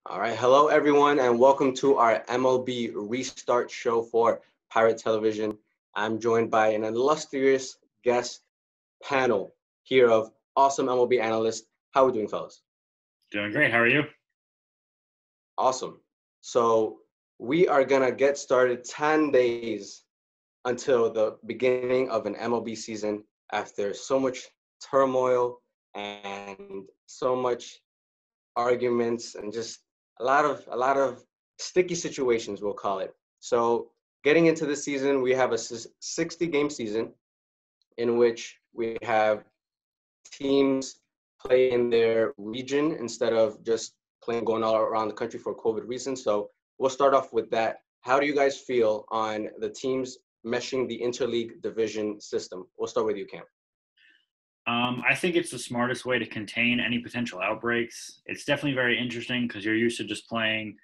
All right. Hello, everyone, and welcome to our MLB Restart show for Pirate Television. I'm joined by an illustrious guest panel here of awesome MLB analysts. How are we doing, fellas? Doing great. How are you? Awesome. So we are going to get started 10 days until the beginning of an MLB season after so much turmoil and so much arguments and just a lot of sticky situations, we'll call it. So getting into the season, we have a 60 game season in which we have teams play in their region instead of just playing going all around the country for COVID reasons. So we'll start off with that. How do you guys feel on the teams meshing the interleague division system? We'll start with you, Cam. I think it's the smartest way to contain any potential outbreaks. It's definitely very interesting because you're used to just playing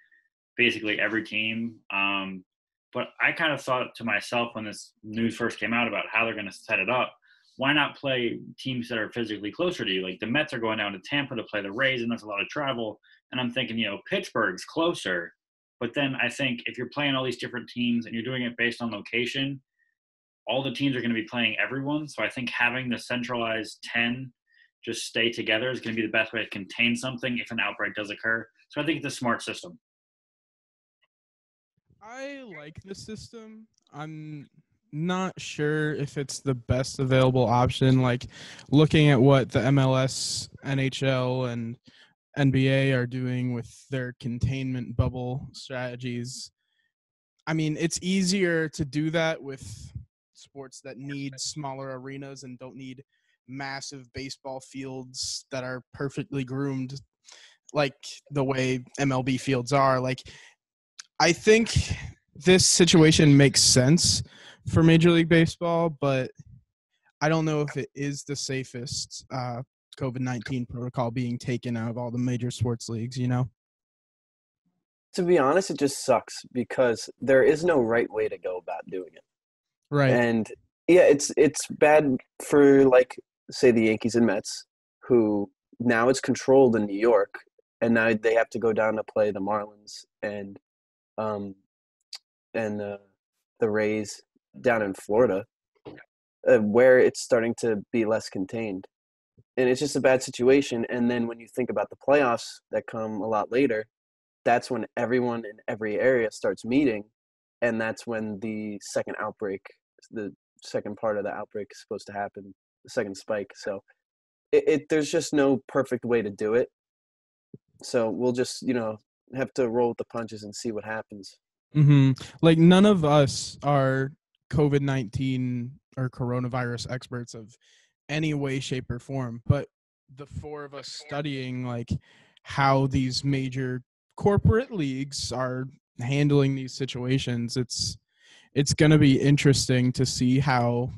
basically every team. But I kind of thought to myself when this news first came out about how they're going to set it up, why not play teams that are physically closer to you? Like the Mets are going down to Tampa to play the Rays, and that's a lot of travel. And I'm thinking, Pittsburgh's closer. But then I think if you're playing all these different teams and you're doing it based on location, all the teams are going to be playing everyone. So I think having the centralized 10 just stay together is going to be the best way to contain something if an outbreak does occur. So I think it's a smart system. I like the system. I'm not sure if it's the best available option. Like looking at what the MLS, NHL, and NBA are doing with their containment bubble strategies. I mean, it's easier to do that with sports that need smaller arenas and don't need massive baseball fields that are perfectly groomed like the way MLB fields are. Like, I think this situation makes sense for Major League Baseball, but I don't know if it is the safest COVID-19 protocol being taken out of all the major sports leagues. To be honest, it just sucks because there is no right way to go about doing it. Right. And yeah, it's bad for say the Yankees and Mets, who now it's controlled in New York, and now they have to go down to play the Marlins and the Rays down in Florida, where it's starting to be less contained. And it's just a bad situation. And then when you think about the playoffs that come a lot later, that's when everyone in every area starts meeting, and that's when the second part of the outbreak is supposed to happen, the second spike. So there's just no perfect way to do it. So we'll just, have to roll with the punches and see what happens. Mm-hmm. Like none of us are COVID-19 or coronavirus experts of any way, shape, or form, but the four of us studying like how these major corporate leagues are handling these situations, it's going to be interesting to see how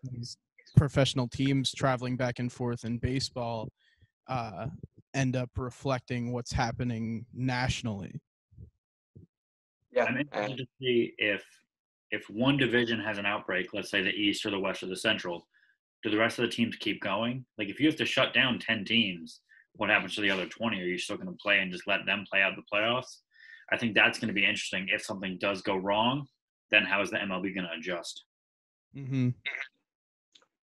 these professional teams traveling back and forth in baseball end up reflecting what's happening nationally. Yeah. I'm interested to see if one division has an outbreak, let's say the East or the West or the Central, do the rest of the teams keep going? Like if you have to shut down 10 teams, what happens to the other 20? Are you still going to play and just let them play out the playoffs? I think that's going to be interesting. If something does go wrong, then how is the MLB going to adjust? Mm-hmm.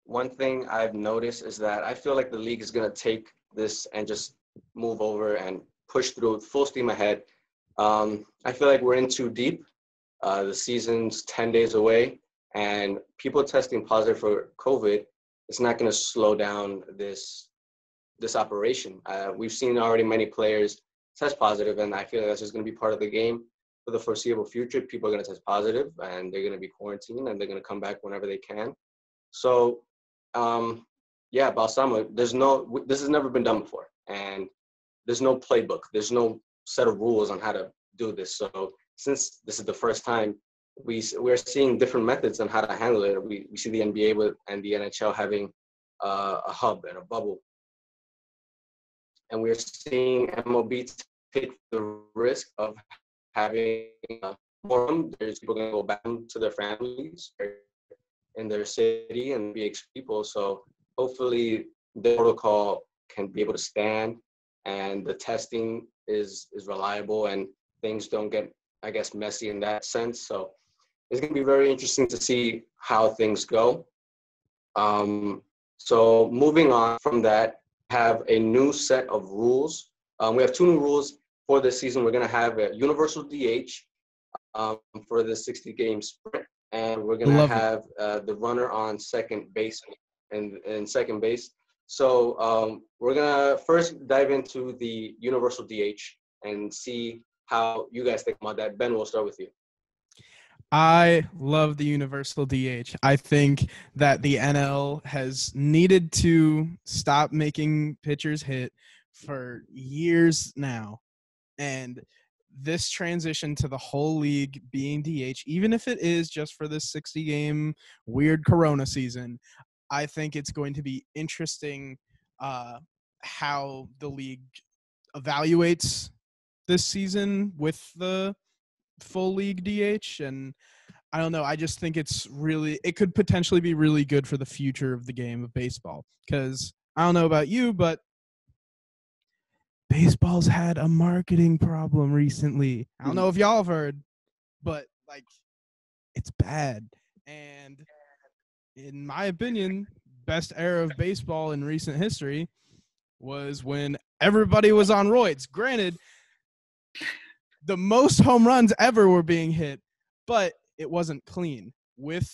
One thing I've noticed is that I feel like the league is going to take this and just move over and push through full steam ahead. I feel like we're in too deep. The season's 10 days away, and people testing positive for COVID, it's not going to slow down this operation. We've seen already many players test positive, and I feel like that's just going to be part of the game for the foreseeable future. People are going to test positive, and they're going to be quarantined, and they're going to come back whenever they can. So, yeah, Balsamo, this has never been done before, and there's no playbook. There's no set of rules on how to do this. So since this is the first time, we're seeing different methods on how to handle it. We see the NBA and the NHL having a hub and a bubble. And we're seeing MLB take the risk of having more. There's people going to go back to their families in their city and be people. So hopefully the protocol can be able to stand and the testing is reliable and things don't get, I guess, messy in that sense. So it's going to be very interesting to see how things go. So moving on from that, have a new set of rules. We have 2 new rules for this season. We're going to have a universal DH for the 60-game sprint, and we're going to have the runner on second base and second base. So we're going to first dive into the universal DH and see how you guys think about that. Ben, we'll start with you. I love the universal DH. I think that the NL has needed to stop making pitchers hit for years now. And this transition to the whole league being DH, even if it is just for this 60-game weird Corona season, I think it's going to be interesting how the league evaluates this season with the full league DH. And I don't know, I just think it could potentially be really good for the future of the game of baseball, because I don't know about you, but baseball's had a marketing problem recently. I don't know if y'all have heard, but like, it's bad. And in my opinion, best era of baseball in recent history was when everybody was on roids. Granted, the most home runs ever were being hit, but it wasn't clean. With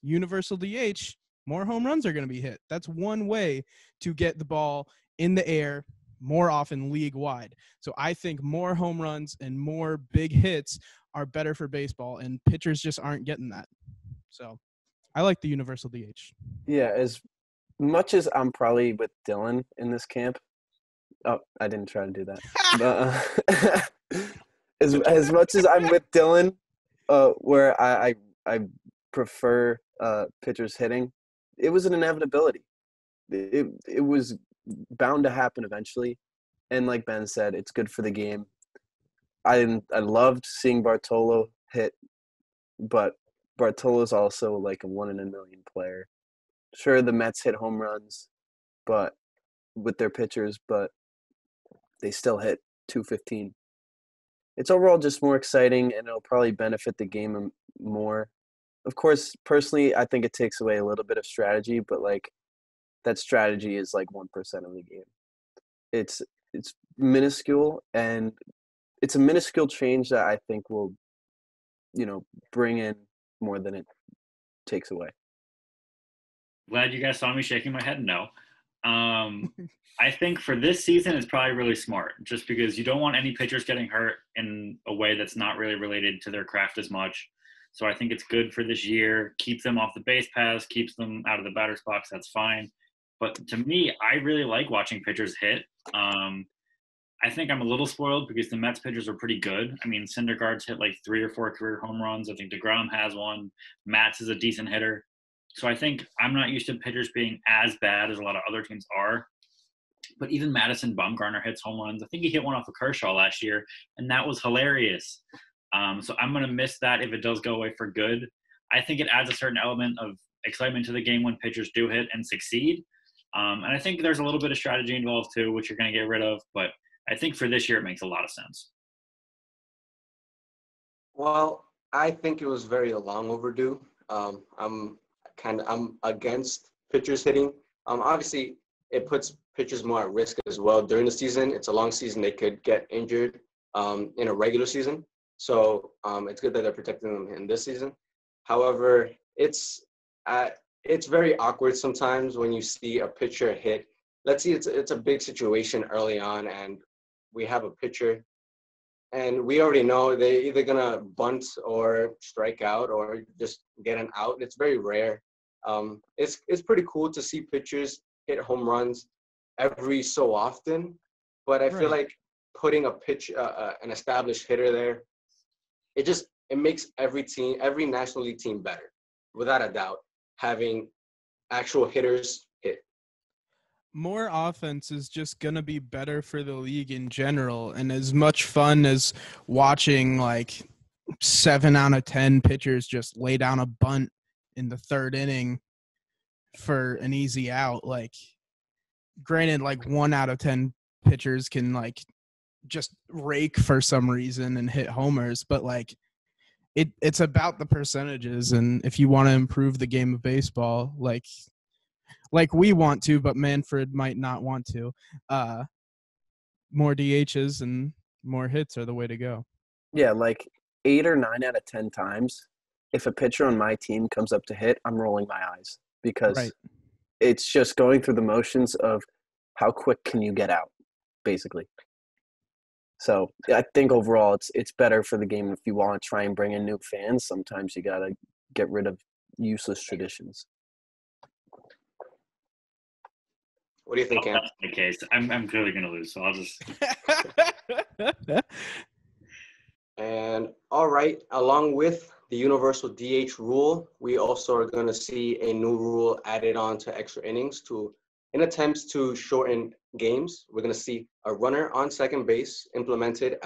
universal DH, more home runs are going to be hit. That's one way to get the ball in the air more often league-wide. So I think more home runs and more big hits are better for baseball, and pitchers just aren't getting that. So I like the universal DH. Yeah, as much as I'm probably with Dylan in this camp. Oh, I didn't try to do that. But, as much as I'm with Dylan, where I prefer pitchers hitting, it was an inevitability. It was bound to happen eventually, and like Ben said, it's good for the game. I loved seeing Bartolo hit, but Bartolo's also like a 1 in a million player. Sure, the Mets hit home runs, but with their pitchers, but they still hit 215. It's overall just more exciting, and it'll probably benefit the game more. Of course, personally, I think it takes away a little bit of strategy, but like that strategy is like 1% of the game. It's minuscule, and it's a minuscule change that I think will, bring in more than it takes away. Glad you guys saw me shaking my head no. I think for this season, it's probably really smart, just because you don't want any pitchers getting hurt in a way that's not really related to their craft as much. So I think it's good for this year. Keep them off the base paths, keeps them out of the batter's box. That's fine. But to me, I really like watching pitchers hit. I think I'm a little spoiled because the Mets pitchers are pretty good. I mean, Syndergaard's hit like 3 or 4 career home runs. I think DeGrom has one. Matz is a decent hitter. So I think I'm not used to pitchers being as bad as a lot of other teams are. But even Madison Bumgarner hits home runs. I think he hit one off of Kershaw last year, and that was hilarious. So I'm going to miss that if it does go away for good. I think it adds a certain element of excitement to the game when pitchers do hit and succeed. And I think there's a little bit of strategy involved too, which you're going to get rid of. But I think for this year, it makes a lot of sense. Well, I think it was very long overdue. I'm against pitchers hitting. Obviously, it puts pitchers more at risk as well during the season. It's a long season; they could get injured in a regular season. So it's good that they're protecting them in this season. However, it's very awkward sometimes when you see a pitcher hit. Let's see, it's a big situation early on, and we have a pitcher, and we already know they're either gonna bunt or strike out or just get an out. It's very rare. It's pretty cool to see pitchers hit home runs every so often, but I feel like putting an established hitter there, it makes every National League team better, without a doubt, having actual hitters hit. More offense is just going to be better for the league in general. And as much fun as watching like 7 out of 10 pitchers just lay down a bunt in the 3rd inning for an easy out, like granted, like 1 out of 10 pitchers can like just rake for some reason and hit homers, but like it's about the percentages. And if you want to improve the game of baseball, like we want to, but Manfred might not want to, more DHs and more hits are the way to go. Yeah, like 8 or 9 out of 10 times, if a pitcher on my team comes up to hit, I'm rolling my eyes because it's just going through the motions of how quick can you get out, basically. So I think overall it's better for the game if you want to try and bring in new fans. Sometimes you got to get rid of useless traditions. What do you think, Cam? That's the case. I'm clearly going to lose, so I'll just. And all right, along with the universal DH rule, we also are going to see a new rule added on to extra innings in attempts to shorten games. We're going to see a runner on second base implemented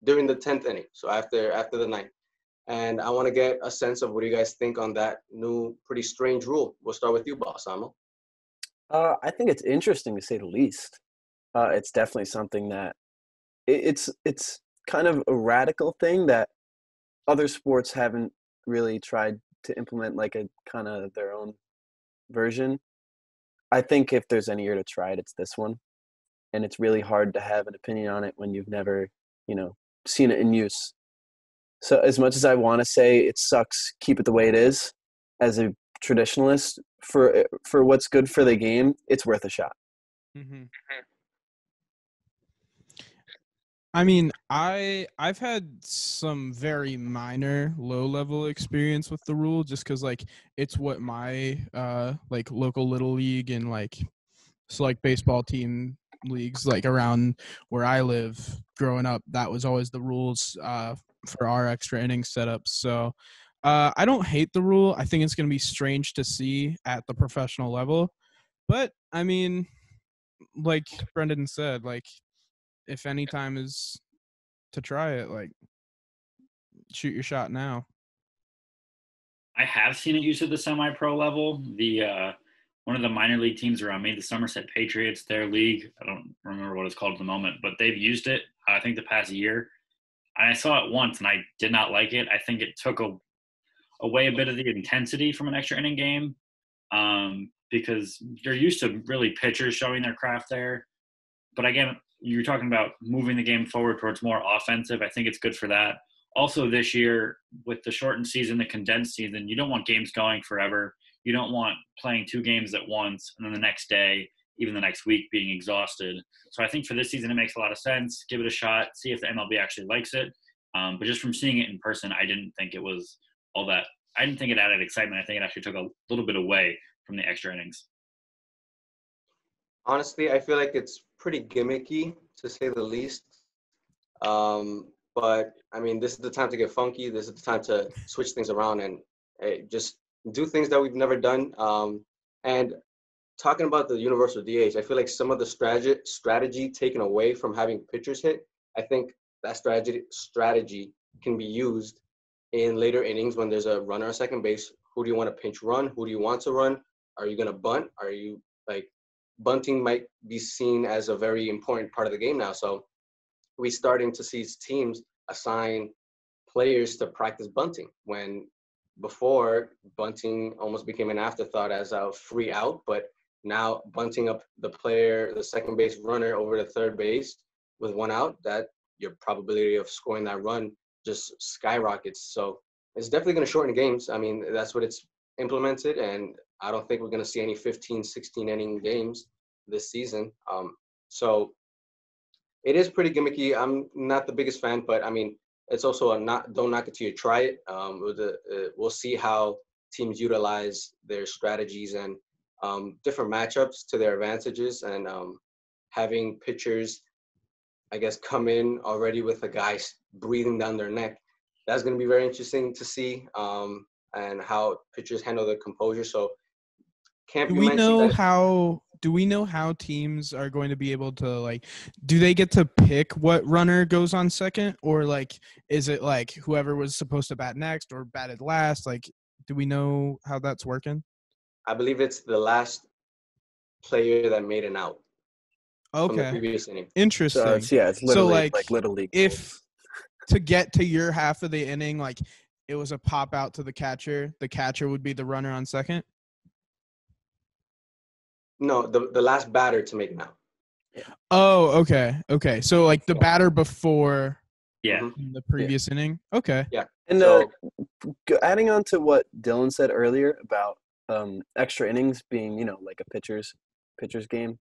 during the 10th inning, so after the ninth. And I want to get a sense of what you guys think on that new, pretty strange rule. We'll start with you, Balsamo. I think it's interesting to say the least. It's definitely something that it's kind of a radical thing that other sports haven't really tried to implement, like a kind of their own version. I think if there's any year to try it, it's this one. And it's really hard to have an opinion on it when you've never, seen it in use. So as much as I want to say it sucks, keep it the way it is, as a traditionalist, for what's good for the game, it's worth a shot. Mm-hmm. I mean, I've had some very minor low-level experience with the rule just because, like, it's what my, like, local little league and, like, so, like, baseball team leagues, like, around where I live growing up, that was always the rules for our extra innings setups. So I don't hate the rule. I think it's going to be strange to see at the professional level. But, I mean, like Brendan said, like, if any time is to try it, like, shoot your shot now. I have seen it used at the semi-pro level. One of the minor league teams around me, the Somerset Patriots, their league, I don't remember what it's called at the moment, but they've used it, I think, the past year. And I saw it once, and I did not like it. I think it took away a bit of the intensity from an extra inning game because you're used to really pitchers showing their craft there. But again, you're talking about moving the game forward towards more offensive. I think it's good for that. Also this year, with the shortened season, the condensed season, you don't want games going forever. You don't want playing 2 games at once and then the next day, even the next week, being exhausted. So I think for this season, it makes a lot of sense. Give it a shot. See if the MLB actually likes it. But just from seeing it in person, I didn't think it was all that. I didn't think it added excitement. I think it actually took a little bit away from the extra innings. Honestly, I feel like it's pretty gimmicky, to say the least. But, I mean, this is the time to get funky. This is the time to switch things around and just do things that we've never done. And talking about the universal DH, I feel like some of the strategy taken away from having pitchers hit, I think that strategy can be used in later innings when there's a runner on second base. Who do you want to pinch run? Who do you want to run? Are you going to bunt? Are you, like, bunting might be seen as a very important part of the game now. So we're starting to see teams assign players to practice bunting, when before bunting almost became an afterthought as a free out. But now bunting up the second base runner over to third base with 1 out, that your probability of scoring that run just skyrockets. So it's definitely going to shorten games. I mean, that's what it's implemented, and I don't think we're going to see any 15, 16 inning games this season. So it is pretty gimmicky. I'm not the biggest fan, but I mean, it's also don't knock it till you try it. We'll see how teams utilize their strategies and different matchups to their advantages, and having pitchers, I guess, come in already with the guys breathing down their neck. That's going to be very interesting to see, and how pitchers handle their composure. So, do we know how teams are going to be able to, like, do they get to pick what runner goes on second, or, like, is it like whoever was supposed to bat next or batted last? Like, do we know how that's working? I believe it's the last player that made an out. from the Okay. previous inning. Interesting. So it's literally like little league. If to get to your half of the inning, like it was a pop out to the catcher would be the runner on second? No, the last batter to make an out. Oh, okay. Okay. So like the batter before Yeah. Mhm. the previous inning? Okay. Yeah. And So adding on to what Dylan said earlier about extra innings being, like a pitcher's game,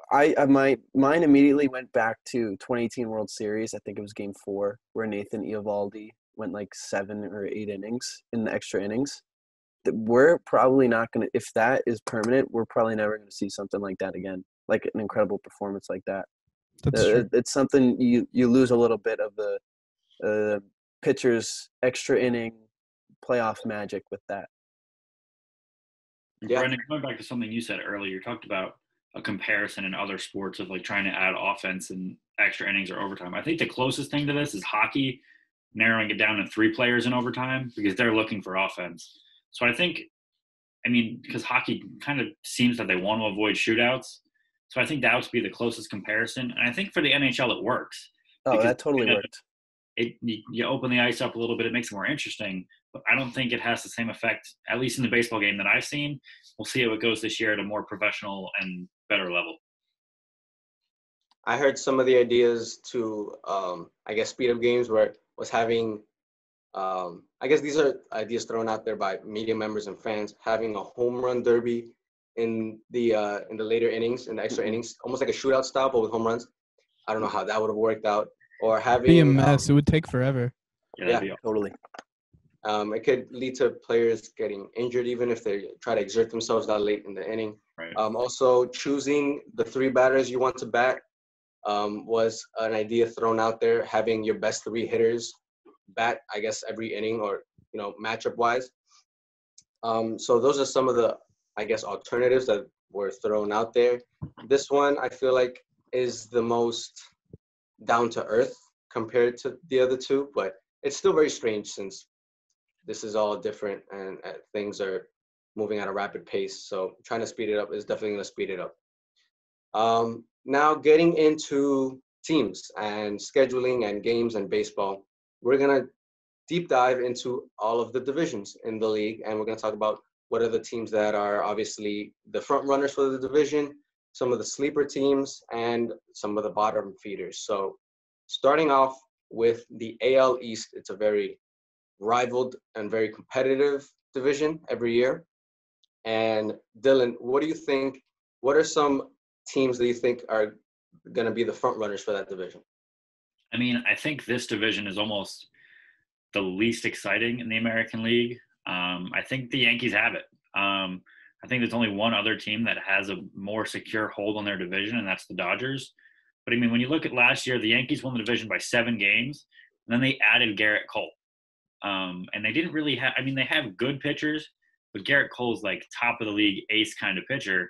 mine immediately went back to 2018 World Series. I think it was Game 4 where Nathan Eovaldi went like 7 or 8 innings in the extra innings. We're probably not going to, if that is permanent, we're probably never going to see something like that again, like an incredible performance like that. That's true. It's something you lose a little bit of the pitcher's extra inning playoff magic with that. Yeah. Brendan, going back to something you said earlier, you talked about a comparison in other sports of like trying to add offense and extra innings or overtime. I think the closest thing to this is hockey, narrowing it down to 3 players in overtime because they're looking for offense. So because hockey kind of seems that they want to avoid shootouts. So I think that would be the closest comparison. And I think for the NHL, it works. Oh, that totally worked. You open the ice up a little bit, it makes it more interesting. But I don't think it has the same effect, at least in the baseball game that I've seen. We'll see how it goes this year at a more professional and better level. I heard some of the ideas to, speed up games where it was having, I guess these are ideas thrown out there by media members and fans, having a home run derby in the later innings, in the extra innings, almost like a shootout style, but with home runs. I don't know how that would have worked out. Or having Be a mess. It would take forever. Yeah. Totally. It could lead to players getting injured even if they try to exert themselves that late in the inning. Right. Also, choosing the 3 batters you want to bat was an idea thrown out there, having your best 3 hitters bat, I guess, every inning or, matchup-wise. So those are some of the, alternatives that were thrown out there. This one, I feel like, is the most down-to-earth compared to the other 2, but it's still very strange since this is all different and things are moving at a rapid pace. So trying to speed it up is definitely going to speed it up. Now getting into teams and scheduling and games and baseball, we're going to deep dive into all of the divisions in the league. And we're going to talk about what are the teams that are obviously the front runners for the division, some of the sleeper teams, and some of the bottom feeders. So starting off with the AL East, it's a very rivaled and very competitive division every year. And Dylan, what do you think? What are some teams that you think are going to be the front runners for that division? I think this division is almost the least exciting in the American League. I think the Yankees have it. I think there's only one other team that has a more secure hold on their division, and that's the Dodgers. But when you look at last year, the Yankees won the division by 7 games, and then they added Garrett Cole. And they didn't really have, they have good pitchers, but Garrett Cole's like top of the league ace kind of pitcher.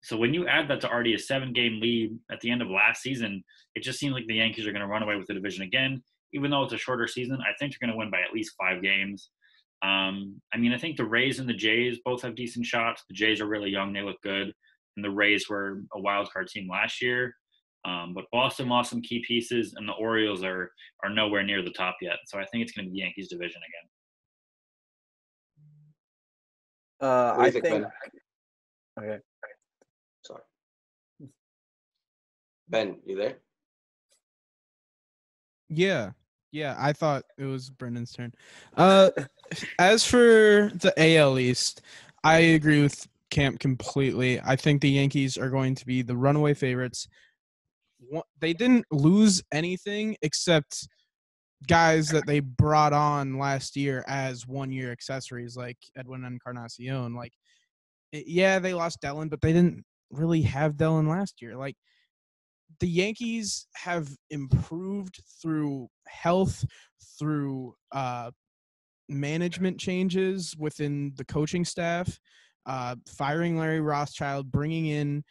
So when you add that to already a 7-game lead at the end of last season, it just seems like the Yankees are going to run away with the division again. Even though it's a shorter season, I think they're going to win by at least 5 games. I think the Rays and the Jays both have decent shots. The Jays are really young. They look good. And the Rays were a wild card team last year. But Boston lost some key pieces, and the Orioles are nowhere near the top yet. So I think it's going to be the Yankees division again. What do you think, Ben? Okay. Sorry. Ben, you there? Yeah, I thought it was Brendan's turn. As for the AL East, I agree with Camp completely. I think the Yankees are going to be the runaway favorites. They didn't lose anything except guys that they brought on last year as one-year accessories, like Edwin Encarnacion. They lost Dellin, but they didn't really have Dellin last year. The Yankees have improved through health, through management changes within the coaching staff, firing Larry Rothschild, bringing in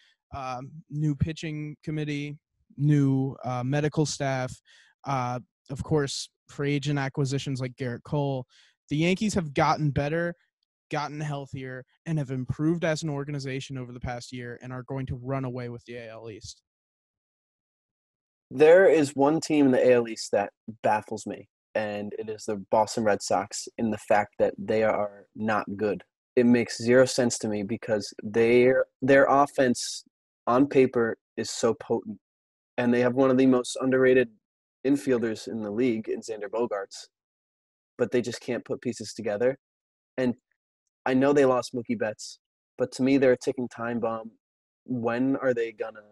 new pitching committee, new medical staff, of course, free agent acquisitions like Garrett Cole. The Yankees have gotten better, gotten healthier and have improved as an organization over the past year and are going to run away with the AL East. There is one team in the AL East that baffles me, and it is the Boston Red Sox in the fact that they are not good. It makes zero sense to me because their offense on paper is so potent, and they have one of the most underrated infielders in the league in Xander Bogaerts, but they just can't put pieces together. And I know they lost Mookie Betts, but to me, they're a ticking time bomb. When are they gonna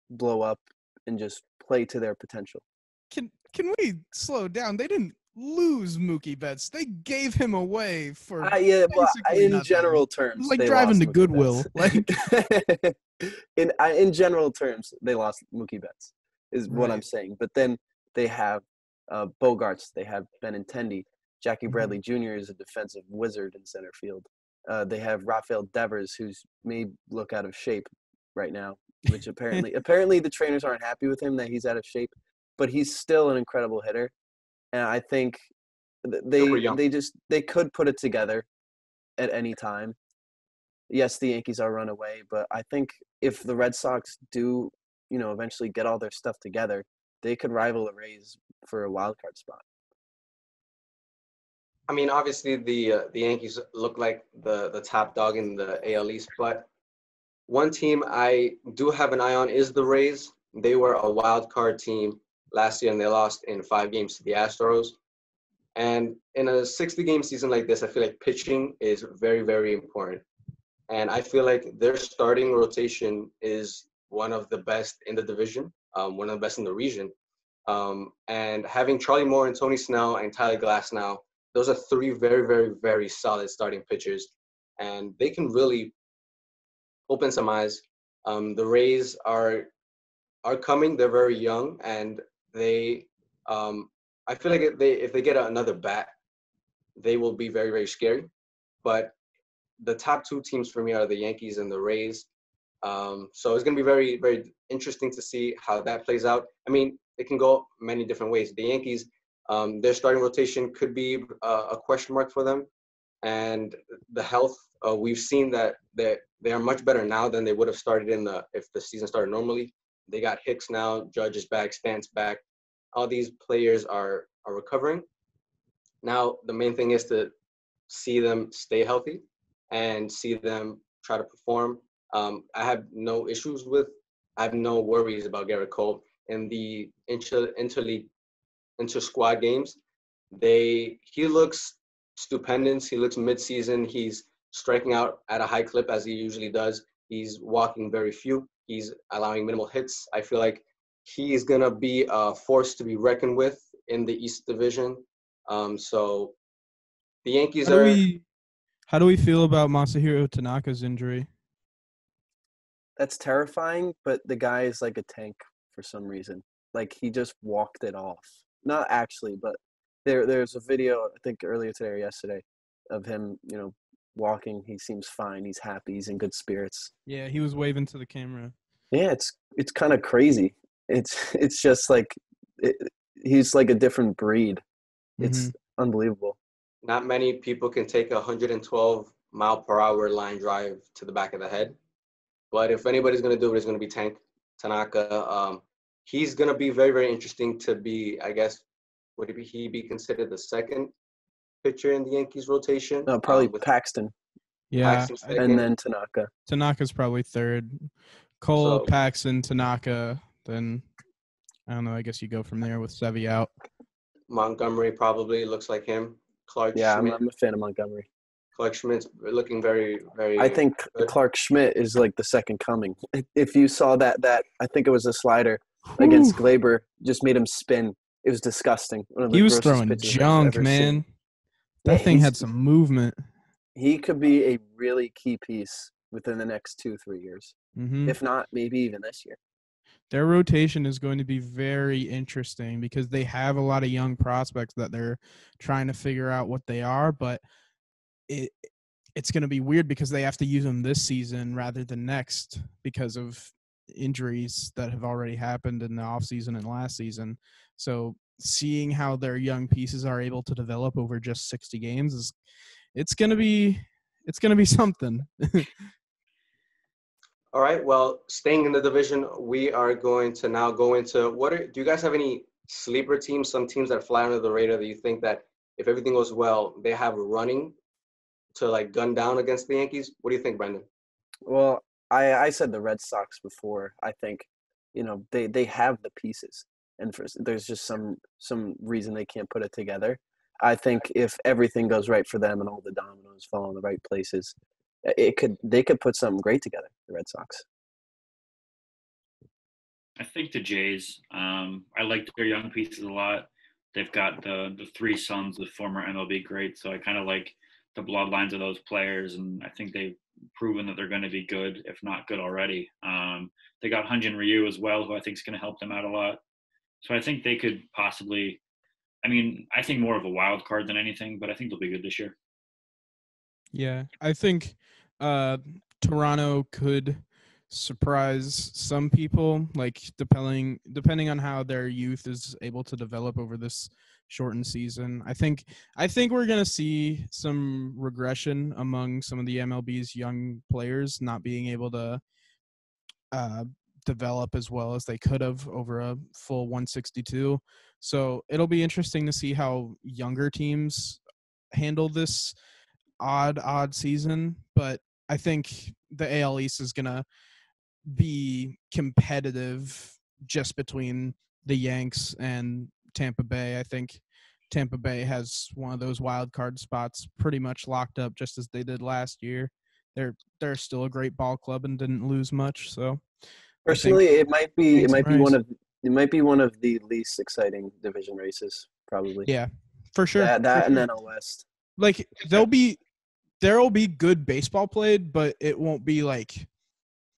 blow up and just play to their potential? Can we slow down? They didn't lose Mookie Betts. They gave him away for basically in nothing. general It terms, was like they driving lost to Mookie Goodwill. Betts. Like in general terms, they lost Mookie Betts, is what I'm Right. saying. But then they have Bogarts, they have Benintendi, Jackie Bradley Jr. is a defensive wizard in center field. They have Rafael Devers, who's may look out of shape right now, which apparently the trainers aren't happy with him that he's out of shape, but he's still an incredible hitter. And I think they could put it together at any time. Yes, the Yankees are run away, but I think if the Red Sox do, eventually get all their stuff together, they could rival the Rays for a wild card spot. I mean, obviously the Yankees look like the top dog in the AL East, but one team I do have an eye on is the Rays. They were a wild card team last year, and they lost in 5 games to the Astros. And in a 60-game season like this, I feel like pitching is very, very important. And I feel like their starting rotation is one of the best in the division, one of the best in the region. And having Charlie Moore and Tony Snell and Tyler Glasnow, those are 3 very, very, very solid starting pitchers. And they can really open some eyes. The Rays are coming. They're very young, and they I feel like if they get another bat, they will be very, very scary. But the top 2 teams for me are the Yankees and the Rays. So it's going to be very, very interesting to see how that plays out. I mean, it can go many different ways. The Yankees, their starting rotation could be a question mark for them. And the health, we've seen that they are much better now than they would have started if the season started normally. They got Hicks now, Judge is back, Stan's back. All these players are recovering. Now, the main thing is to see them stay healthy and see them try to perform. I have no worries about Garrett Cole in the inter-squad games. He looks stupendous. He looks mid-season. He's striking out at a high clip as he usually does. He's walking very few. He's allowing minimal hits. I feel like he is going to be a force to be reckoned with in the East Division. So the Yankees How do we feel about Masahiro Tanaka's injury? That's terrifying, but the guy is like a tank for some reason. Like, he just walked it off. Not actually, but there's a video, I think earlier today or yesterday, of him, walking. He seems fine. He's happy. He's in good spirits. Yeah, he was waving to the camera. Yeah, it's kind of crazy. It's just like he's like a different breed. It's unbelievable. Not many people can take a 112-mile-per-hour line drive to the back of the head. But if anybody's going to do it, it's going to be Tanaka. He's going to be very, very interesting to be, I guess, would he be considered the second pitcher in the Yankees rotation? No, probably Paxton. Yeah, and then Tanaka. Tanaka's probably third. Cole, Paxton, Tanaka. Then, I don't know, I guess you go from there with Sevy out. Montgomery probably looks like him. Clark Yeah, Schmidt. I'm a fan of Montgomery. Clark Schmidt's looking very, very I think good. Clark Schmidt is like the second coming. If you saw that I think it was a slider against Glaber, just made him spin. It was disgusting. He was throwing junk, man. That thing had some movement. He could be a really key piece within the next 2-3 years. If not, maybe even this year. Their rotation is going to be very interesting because they have a lot of young prospects that they're trying to figure out what they are, but it's going to be weird because they have to use them this season rather than next because of injuries that have already happened in the offseason and last season. So seeing how their young pieces are able to develop over just 60 games it's gonna be something. All right. Well, staying in the division, we are going to now go into do you guys have any sleeper teams, some teams that fly under the radar that you think that if everything goes well, they have a running to like gun down against the Yankees? What do you think, Brendan? Well, I said the Red Sox before. I think, they have the pieces, and there's just some reason they can't put it together. I think if everything goes right for them and all the dominoes fall in the right places, they could put something great together, the Red Sox. I think the Jays. I like their young pieces a lot. They've got the three sons of former MLB greats, so I kind of like the bloodlines of those players, and I think they've proven that they're going to be good, if not good already. They got Hyun-Jin Ryu as well, who I think is going to help them out a lot. So I think they could possibly. I mean, I think more of a wild card than anything, but I think they'll be good this year. Yeah, I think Toronto could surprise some people, like depending on how their youth is able to develop over this shortened season. I think we're gonna see some regression among some of the MLB's young players not being able to develop as well as they could have over a full 162. So it'll be interesting to see how younger teams handle this odd season, but I think the AL East is going to be competitive just between the Yanks and Tampa Bay. I think Tampa Bay has one of those wild card spots pretty much locked up just as they did last year. They're still a great ball club and didn't lose much, so personally it might be one of the least exciting division races, probably. Yeah, for sure. That for and sure. NL West. Like there'll be good baseball played, but it won't be like,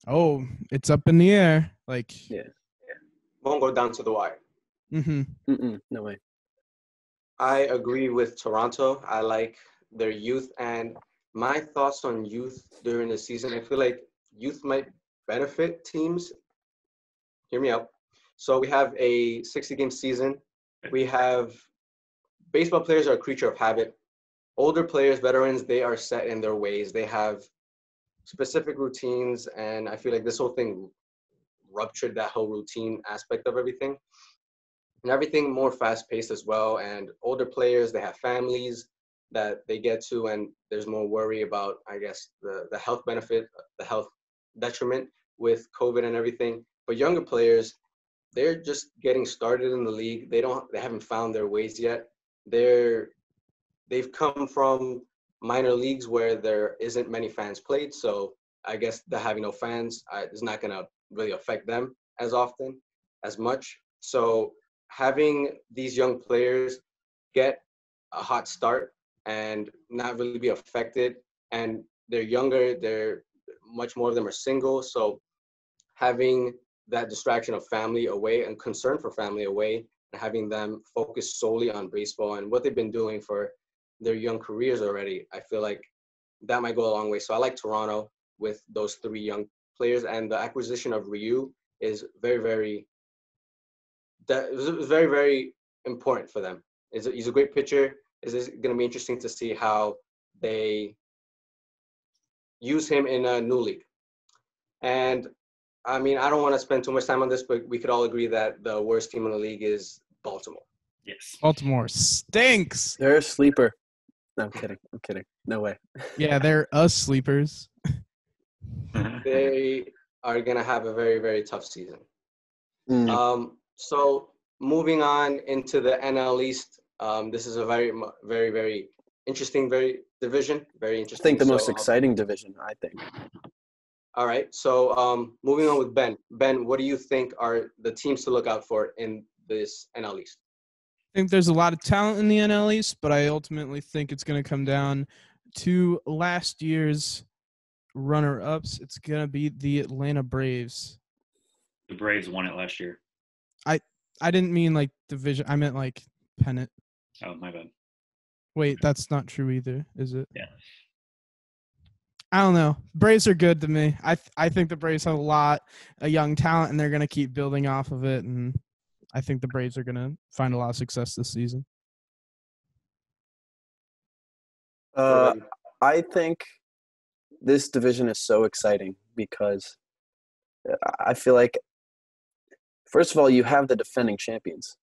oh, it's up in the air. Like Won't go down to the wire. No way. I agree with Toronto. I like their youth, and my thoughts on youth during the season. I feel like youth might benefit teams. Hear me out. So we have a 60-game season. We have baseball players are a creature of habit. Older players, veterans, they are set in their ways. They have specific routines, and I feel like this whole thing ruptured that whole routine aspect of everything. And everything more fast-paced as well. And older players, they have families that they get to, and there's more worry about, I guess, the health benefit, the health detriment with COVID and everything. But younger players, they're just getting started in the league. They haven't found their ways yet. They've come from minor leagues where there isn't many fans played. So I guess the having no fans is not going to really affect them as much. So having these young players get a hot start and not really be affected, and they're younger, much more of them are single. So having that distraction of family away and concern for family away, and having them focus solely on baseball and what they've been doing for their young careers already, I feel like that might go a long way. So I like Toronto with those three young players, and the acquisition of Ryu is very, very important for them. He's a great pitcher. It's going to be interesting to see how they use him in a new league. And I mean, I don't want to spend too much time on this, but we could all agree that the worst team in the league is Baltimore. Yes. Baltimore stinks. They're a sleeper. No, I'm kidding. No way. Yeah, they're us sleepers. They are going to have a very, very tough season. So moving on into the NL East, this is a very, very, very interesting, division. Very interesting. I think the most exciting division, I think. All right. So moving on with Ben. Ben, what do you think are the teams to look out for in this NL East? I think there's a lot of talent in the NL East, but I ultimately think it's going to come down to last year's runner-ups. It's going to be the Atlanta Braves. The Braves won it last year. I didn't mean like division. I meant like pennant. Oh, my bad. Wait, that's not true either, is it? Yeah. I don't know. Braves are good to me. I think the Braves have a lot of young talent, and they're going to keep building off of it. And I think the Braves are going to find a lot of success this season. What about you? I think this division is so exciting because I feel like, first of all, you have the defending champions.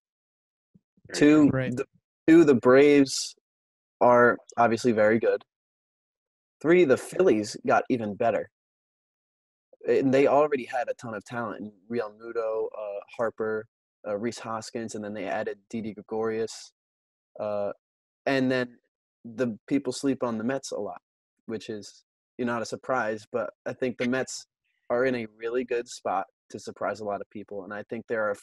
Two, Right. the Braves are obviously very good. 3, the Phillies got even better. And they already had a ton of talent in Real Muto, Harper, Rhys Hoskins, and then they added Didi Gregorius. And then the people sleep on the Mets a lot, which is not a surprise. But I think the Mets are in a really good spot to surprise a lot of people. And I think there are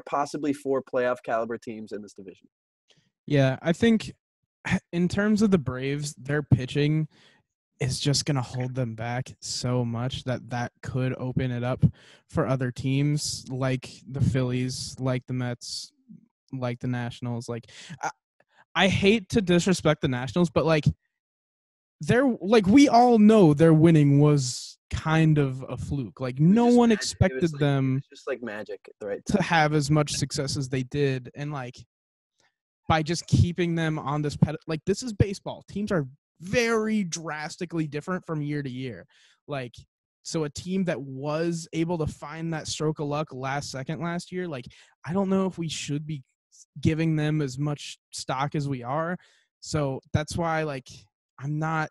possibly 4 playoff caliber teams in this division. Yeah, I think in terms of the Braves, their pitching is just going to hold them back so much that could open it up for other teams like the Phillies, like the Mets, like the Nationals. Like, I hate to disrespect the Nationals, but we all know their winning was kind of a fluke. Like, no one expected them it was just like magic at the right to time. have as much success as they did. And by just keeping them on this this is baseball. Teams are very drastically different from year to year. So a team that was able to find that stroke of luck last year, I don't know if we should be giving them as much stock as we are. So that's why I'm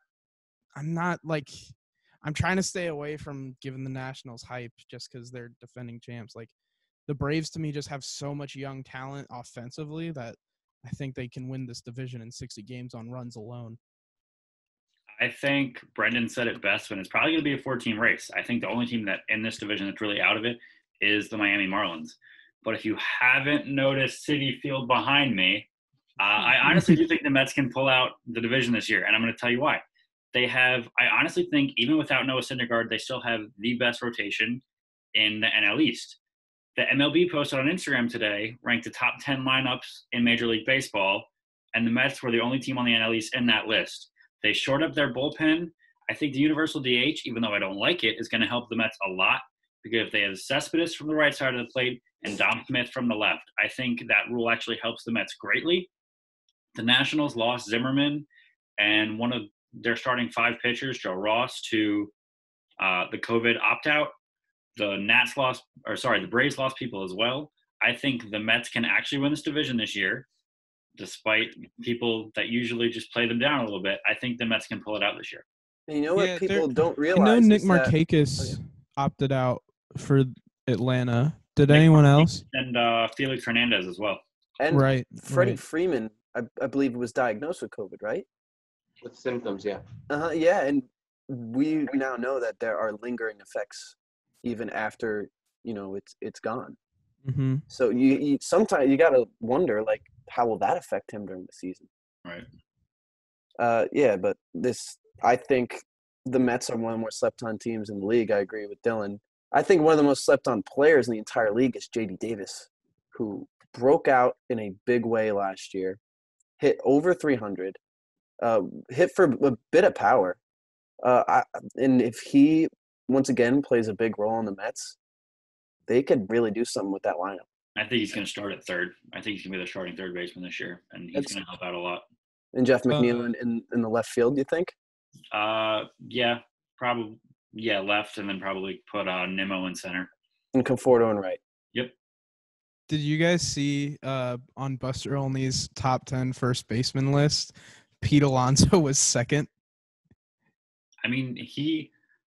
trying to stay away from giving the Nationals hype just because they're defending champs. The Braves to me just have so much young talent offensively that I think they can win this division in 60 games on runs alone. I think Brendan said it best when it's probably going to be a 4-team race. I think the only team that in this division that's really out of it is the Miami Marlins. But if you haven't noticed Citi Field behind me, I honestly do think the Mets can pull out the division this year, and I'm going to tell you why. I honestly think even without Noah Syndergaard, they still have the best rotation in the NL East. The MLB posted on Instagram today, ranked the top 10 lineups in Major League Baseball, and the Mets were the only team on the NL East in that list. They shored up their bullpen. I think the universal DH, even though I don't like it, is going to help the Mets a lot because if they have Cespedes from the right side of the plate and Dom Smith from the left, I think that rule actually helps the Mets greatly. The Nationals lost Zimmerman and one of their starting 5 pitchers, Joe Ross, to the COVID opt-out. The Braves lost people as well. I think the Mets can actually win this division this year, despite people that usually just play them down a little bit. I think the Mets can pull it out this year. And you know what people don't realize? I know Nick is Markakis opted out for Atlanta. Did anyone else? And Felix Hernandez as well. And right. Freddie Freeman, I believe, was diagnosed with COVID, right? With symptoms, yeah. Yeah, and we now know that there are lingering effects even after it's gone. Mm-hmm. So you sometimes you gotta wonder how will that affect him during the season? Right. Yeah, but I think the Mets are one of the more slept-on teams in the league. I agree with Dylan. I think one of the most slept-on players in the entire league is J.D. Davis, who broke out in a big way last year, hit over 300, hit for a bit of power. And if he, once again, plays a big role in the Mets, they could really do something with that lineup. I think he's going to start at third. I think he's going to be the starting third baseman this year, and he's going to help out a lot. And Jeff McNeil in the left field, you think? Yeah, probably. Yeah, left, and then probably put Nimmo in center. And Conforto in right. Yep. Did you guys see on Buster Olney's top 10 first baseman list, Pete Alonso was second? I mean,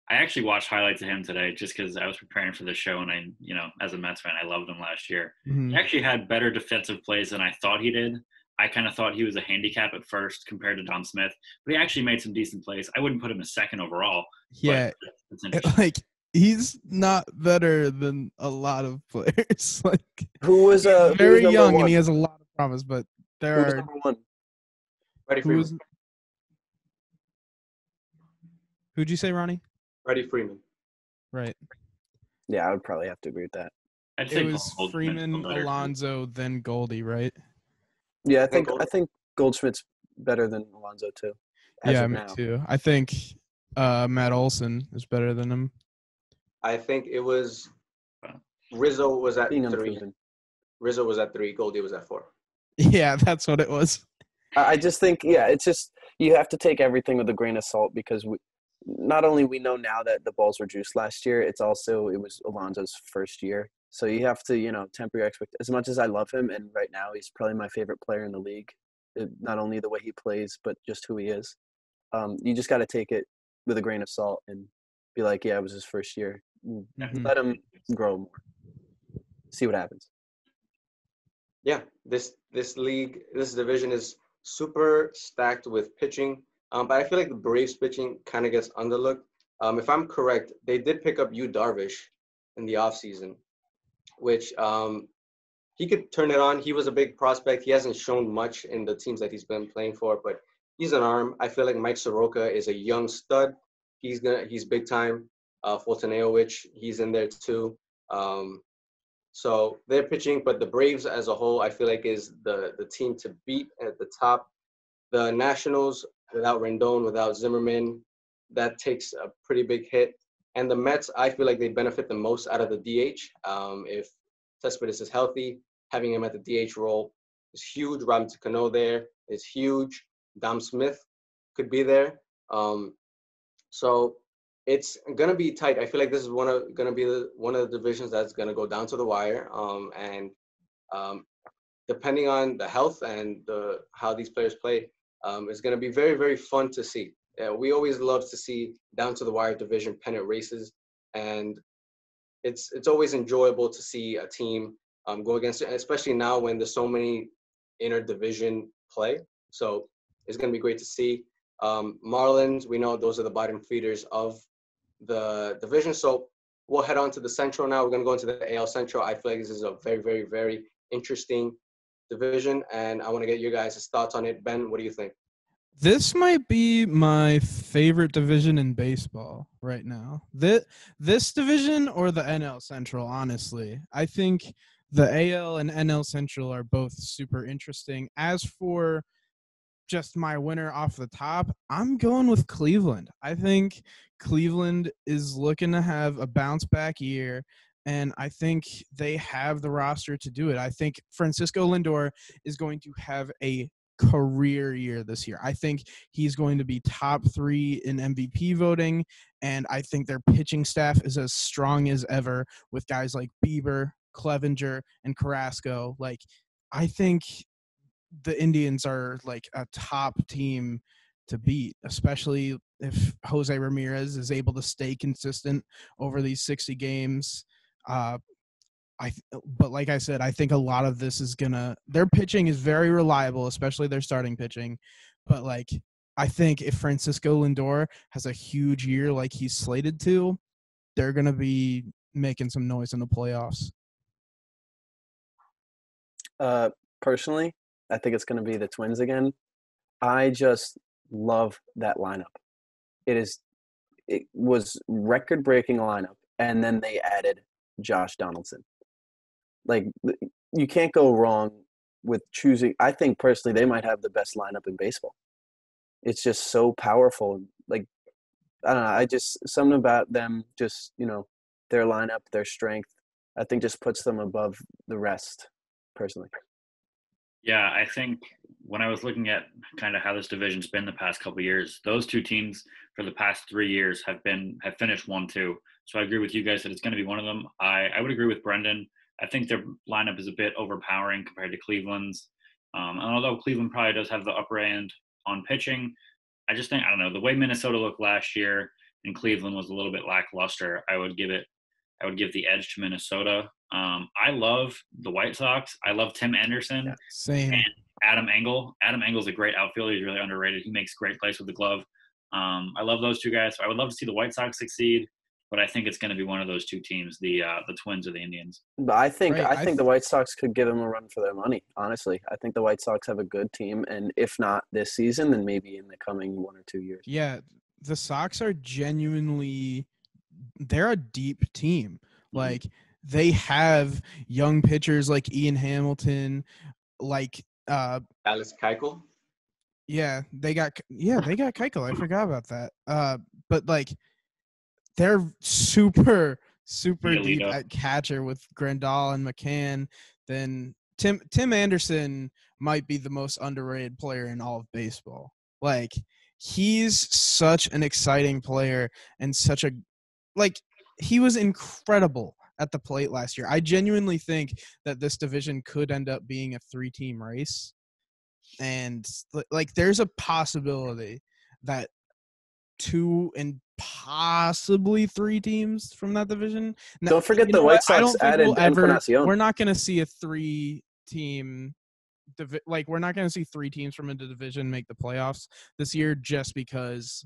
I actually watched highlights of him today just because I was preparing for the show, and as a Mets fan, I loved him last year. Mm-hmm. He actually had better defensive plays than I thought he did. I kind of thought he was a handicap at first compared to Dom Smith, but he actually made some decent plays. I wouldn't put him as second overall. Yeah, he's not better than a lot of players. Who was very young 1? And he has a lot of promise, but there who are. Was number 1? Freddie Freeman. Who'd you say, Ronnie? Freddie Freeman. Right. Yeah, I would probably have to agree with that. It was Freeman, Alonso, then Goldie, right? Yeah, I think Goldschmidt's better than Alonso too. Yeah, me too. I think Matt Olson is better than him. I think it was Rizzo was at 3. Rizzo was at 3. Goldie was at 4. Yeah, that's what it was. I just think, it's just you have to take everything with a grain of salt because not only we know now that the balls were juiced last year, it was Alonso's first year. So you have to, temper your expectations. As much as I love him, and right now he's probably my favorite player in the league, not only the way he plays, but just who he is. You just got to take it with a grain of salt and be like, yeah, it was his first year. Let him grow more. See what happens. Yeah, this division is super stacked with pitching, but I feel like the Braves pitching kind of gets underlooked. If I'm correct, they did pick up Yu Darvish in the offseason, which he could turn it on. He was a big prospect. He hasn't shown much in the teams that he's been playing for, but he's an arm. I feel like Mike Soroka is a young stud. He's big time. Fultonowicz, he's in there too. So they're pitching, but the Braves as a whole, I feel like is the team to beat at the top. The Nationals, without Rendon, without Zimmerman, that takes a pretty big hit. And the Mets, I feel like they benefit the most out of the DH. If Cespedes is healthy, having him at the DH role is huge. Robinson Cano there is huge. Dom Smith could be there. So it's gonna be tight. I feel like this is one of the divisions that's gonna go down to the wire. Depending on the health and how these players play, it's gonna be very, very fun to see. We always love to see down to the wire division pennant races, and it's always enjoyable to see a team go against it, especially now when there's so many inter-division play. So it's gonna be great to see. Marlins, we know those are the bottom feeders of the division. So we'll head on to the Central now. We're going to go into the AL Central. I feel like this is a very, very, very interesting division, and I want to get your guys' thoughts on it. Ben, what do you think? This might be my favorite division in baseball right now. This division or the NL Central, honestly. I think the AL and NL Central are both super interesting. As for just my winner off the top, I'm going with Cleveland. I think Cleveland is looking to have a bounce back year, and I think they have the roster to do it. I think Francisco Lindor is going to have a career year this year. I think he's going to be top 3 in MVP voting, and I think their pitching staff is as strong as ever with guys like Bieber, Clevenger, and Carrasco. Like, I think the Indians are like a top team to beat, especially if Jose Ramirez is able to stay consistent over these 60 games. But like I said, I think a lot of this is their pitching is very reliable, especially their starting pitching. But like, I think if Francisco Lindor has a huge year like he's slated to, they're going to be making some noise in the playoffs. Personally, I think it's going to be the Twins again. I just love that lineup. It was record-breaking lineup, and then they added Josh Donaldson. Like, you can't go wrong with choosing. I think personally they might have the best lineup in baseball. It's just so powerful. Like, I don't know. Something about them, just, their lineup, their strength, I think just puts them above the rest, personally. Yeah, I think when I was looking at kind of how this division's been the past couple of years, those two teams for the past 3 years have finished 1-2. So I agree with you guys that it's going to be one of them. I would agree with Brendan. I think their lineup is a bit overpowering compared to Cleveland's. And although Cleveland probably does have the upper end on pitching, I just think, I don't know, the way Minnesota looked last year and Cleveland was a little bit lackluster. I would give the edge to Minnesota. I love the White Sox. I love Tim Anderson. Yeah, same. And Adam Engel. Adam Engel's a great outfielder. He's really underrated. He makes great plays with the glove. I love those two guys. So I would love to see the White Sox succeed, but I think it's going to be one of those two teams, the Twins or the Indians. But I think the White Sox could give them a run for their money, honestly. I think the White Sox have a good team, and if not this season, then maybe in the coming 1 or 2 years. Yeah, the Sox are genuinely – they're a deep team. Like, they have young pitchers like Ian Hamilton, like Alex Keuchel. Yeah, they got Keuchel. I forgot about that. But like, they're super deep at catcher with Grandal and McCann. Then Tim Anderson might be the most underrated player in all of baseball. Like, he's such an exciting player and such a he was incredible at the plate last year. I genuinely think that this division could end up being a 3-team race. And there's a possibility that 2 and possibly 3 teams from that division. Now, Don't forget the White Sox added Encarnacion. We're not going to see a 3-team we're not going to see 3 teams from a division make the playoffs this year just because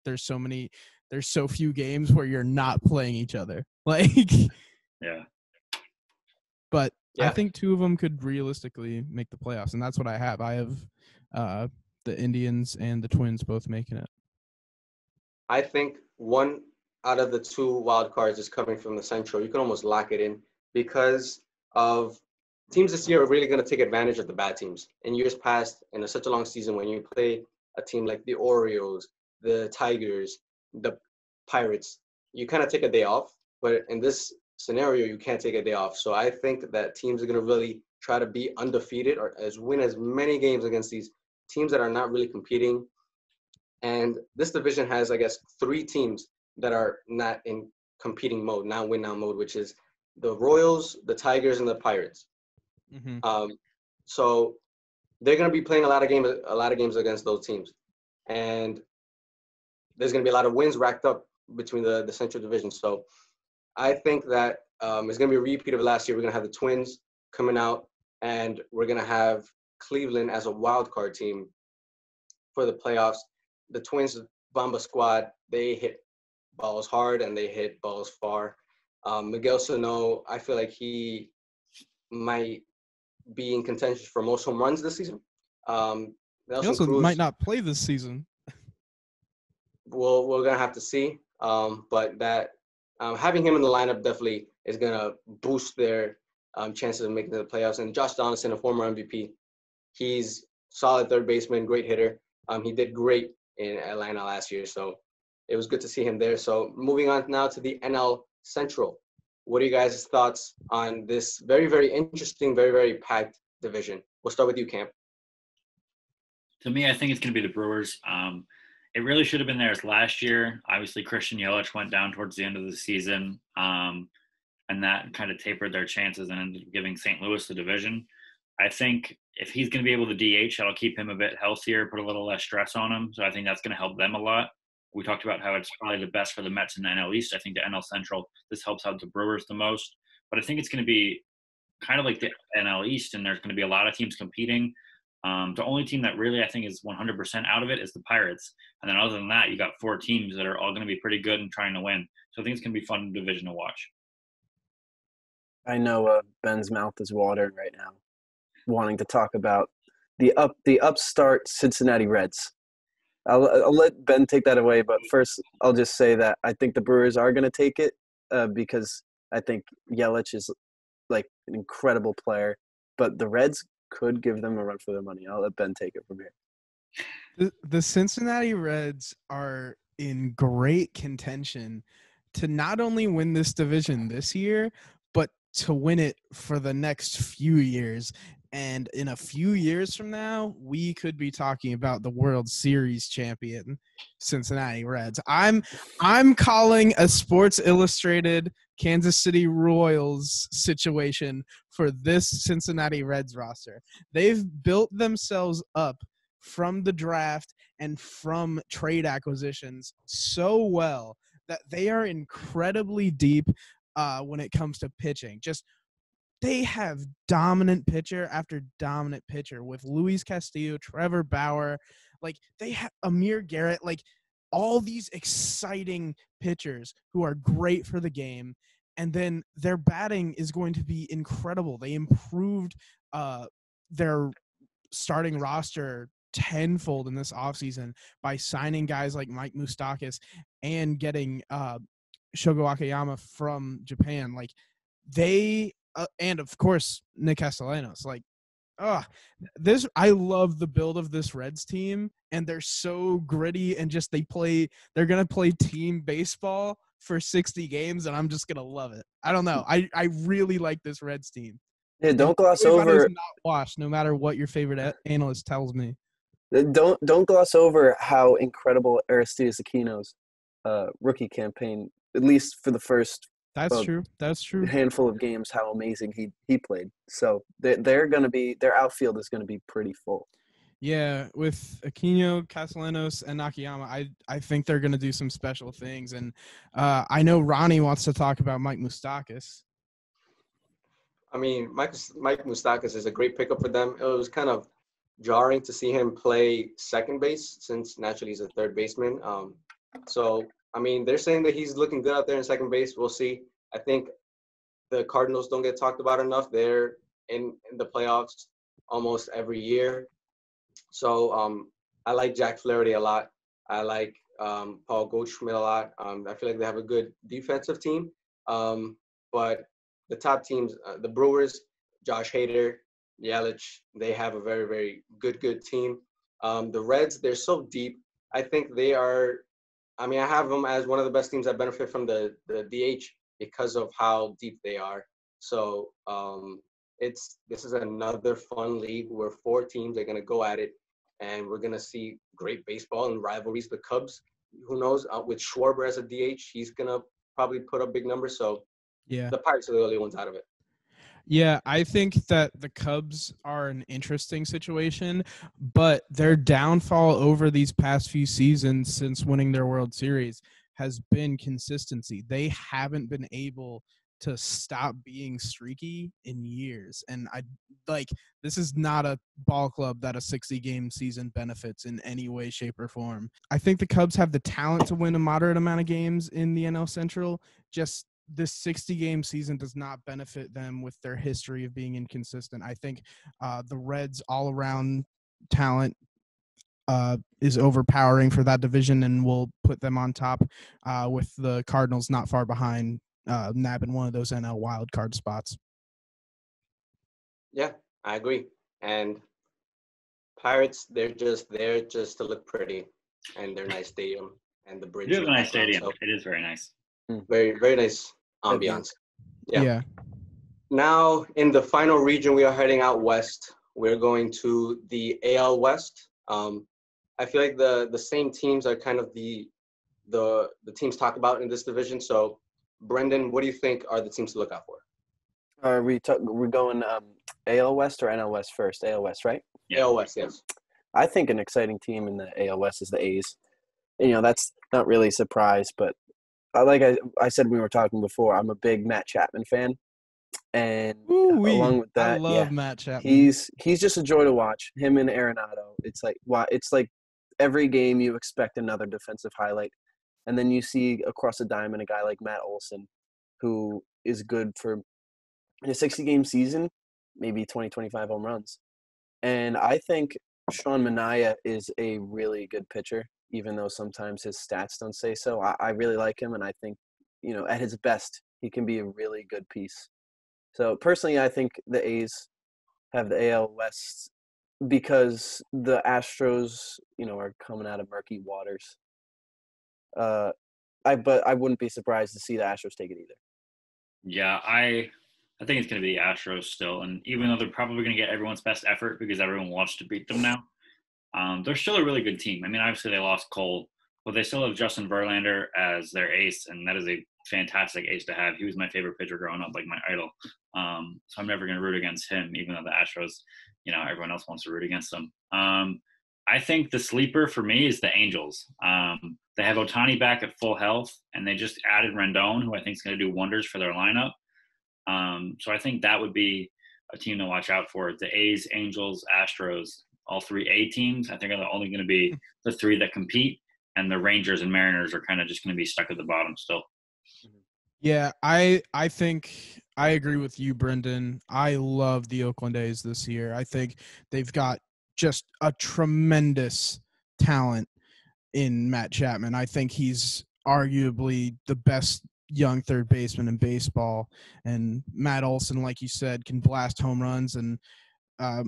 there's so few games where you're not playing each other. Yeah. But yeah. I think 2 of them could realistically make the playoffs, and that's what I have. I have the Indians and the Twins both making it. I think 1 out of the 2 wild cards is coming from the Central. You can almost lock it in because of teams this year are really going to take advantage of the bad teams. In years past, in such a long season, when you play a team like the Orioles, the Tigers, the Pirates, you kind of take a day off. But in this scenario, you can't take a day off. So I think that teams are going to really try to be undefeated or win as many games against these teams that are not really competing. And this division has, I guess, 3 teams that are not in competing mode, not win now mode, which is the Royals, the Tigers, and the Pirates. Mm-hmm. So they're going to be playing a lot of games against those teams, and there's going to be a lot of wins racked up between the Central Division. So I think that it's going to be a repeat of last year. We're going to have the Twins coming out, and we're going to have Cleveland as a wild card team for the playoffs. The Twins Bomba squad, they hit balls hard and they hit balls far. Miguel Sano, I feel like he might be in contention for most home runs this season. He also might not play this season. We're going to have to see. But that having him in the lineup definitely is going to boost their chances of making the playoffs. And Josh Donaldson, a former MVP, he's solid third baseman, great hitter. He did great in Atlanta last year, so it was good to see him there. So moving on now to the NL Central. What are you guys' thoughts on this very, very interesting, very, very packed division? We'll start with you, Camp. To me, I think it's going to be the Brewers. It really should have been theirs last year. Obviously, Christian Yelich went down towards the end of the season, and that kind of tapered their chances and ended up giving St. Louis the division. I think if he's going to be able to DH, that'll keep him a bit healthier, put a little less stress on him. So I think that's going to help them a lot. We talked about how it's probably the best for the Mets in the NL East. I think the NL Central, this helps out the Brewers the most. But I think it's going to be kind of like the NL East, and there's going to be a lot of teams competing. The only team that really I think is 100% out of it is the Pirates. And then other than that, you got 4 teams that are all going to be pretty good and trying to win. So I think it's going to be a fun division to watch. I know Ben's mouth is watering right now, wanting to talk about the upstart Cincinnati Reds. I'll let Ben take that away, but first I'll just say that I think the Brewers are going to take it because I think Yelich is like an incredible player, but the Reds could give them a run for their money. I'll let Ben take it from here. The Cincinnati Reds are in great contention to not only win this division this year, but to win it for the next few years. And in a few years from now, we could be talking about the World Series champion Cincinnati Reds. I'm calling a Sports Illustrated Kansas City Royals situation for this Cincinnati Reds roster. They've built themselves up from the draft and from trade acquisitions so well that they are incredibly deep when it comes to pitching. They have dominant pitcher after dominant pitcher with Luis Castillo, Trevor Bauer. They have Amir Garrett, all these exciting pitchers who are great for the game. And then their batting is going to be incredible. They improved their starting roster tenfold in this offseason by signing guys like Mike Moustakas and getting Shogo Akiyama from Japan. And of course, Nick Castellanos. I love the build of this Reds team, and they're so gritty and they're going to play team baseball for 60 games, and I'm just going to love it. I don't know. I really like this Reds team. Yeah, don't gloss Joey Votto's over. not washed, no matter what your favorite analyst tells me. Don't gloss over how incredible Aristides Aquino's rookie campaign, at least for the first That's true. That's true. handful of games, how amazing he played. So they're going to be, their outfield is going to be pretty full. Yeah, with Aquino, Castellanos, and Nakayama, I think they're going to do some special things. And I know Ronnie wants to talk about Mike Moustakas. I mean, Mike Moustakas is a great pickup for them. It was kind of jarring to see him play second base since naturally he's a third baseman. So, I mean, they're saying that he's looking good out there in second base. We'll see. I think the Cardinals don't get talked about enough. They're in the playoffs almost every year. So I like Jack Flaherty a lot. I like Paul Goldschmidt a lot. I feel like they have a good defensive team. But the top teams, the Brewers, Josh Hader, Yelich, they have a very, very good team. The Reds, they're so deep. I think they are – I mean, I have them as one of the best teams that benefit from the DH because of how deep they are. So this is another fun league where 4 teams are going to go at it, and we're going to see great baseball and rivalries. The Cubs, who knows, with Schwarber as a DH, he's going to probably put up big numbers. So Yeah. the Pirates are the only ones out of it. Yeah, I think that the Cubs are an interesting situation, but their downfall over these past few seasons since winning their World Series has been consistency. They haven't been able to stop being streaky in years. And this is not a ball club that a 60-game season benefits in any way, shape, or form. I think the Cubs have the talent to win a moderate amount of games in the NL Central. Just this 60-game season does not benefit them with their history of being inconsistent. I think the Reds' all-around talent is overpowering for that division and will put them on top with the Cardinals not far behind, nabbing one of those NL wild card spots. Yeah, I agree. And Pirates, they're just there just to look pretty, and their nice stadium and the bridge. It is a nice stadium. So it is very nice. Very, very nice ambiance. Yeah. Now, in the final region, we are heading out west. We're going to the AL West. I feel like the same teams are kind of the teams talked about in this division. So, Brendan, what do you think are the teams to look out for? We're going AL West or NL West first? AL West, right? Yeah. AL West, yes. I think an exciting team in the AL West is the A's. That's not really a surprise, but like I said when we were talking before, I'm a big Matt Chapman fan. And along with that, I love Matt Chapman. He's just a joy to watch. Him and Arenado. It's like every game you expect another defensive highlight, and then you see across the diamond a guy like Matt Olson, who is good for in a 60-game season, maybe 20, 25 home runs. And I think Sean Manaea is a really good pitcher, even though sometimes his stats don't say so. I really like him, and I think at his best he can be a really good piece. So personally, I think the A's have the AL West because the Astros, are coming out of murky waters. But I wouldn't be surprised to see the Astros take it either. Yeah, I think it's going to be the Astros still, and even though they're probably going to get everyone's best effort because everyone wants to beat them now, they're still a really good team. I mean, obviously they lost Cole, but they still have Justin Verlander as their ace, and that is a fantastic ace to have. He was my favorite pitcher growing up, like my idol. So I'm never going to root against him, even though the Astros, everyone else wants to root against them. I think the sleeper for me is the Angels. They have Ohtani back at full health, and they just added Rendon, who I think is going to do wonders for their lineup. So I think that would be a team to watch out for. The A's, Angels, Astros, all 3 A teams, I think are only going to be the 3 that compete, and the Rangers and Mariners are kind of just going to be stuck at the bottom still. Yeah, I think I agree with you, Brendan. I love the Oakland A's this year. I think they've got just a tremendous talent in Matt Chapman. I think he's arguably the best young third baseman in baseball. And Matt Olson, like you said, can blast home runs. And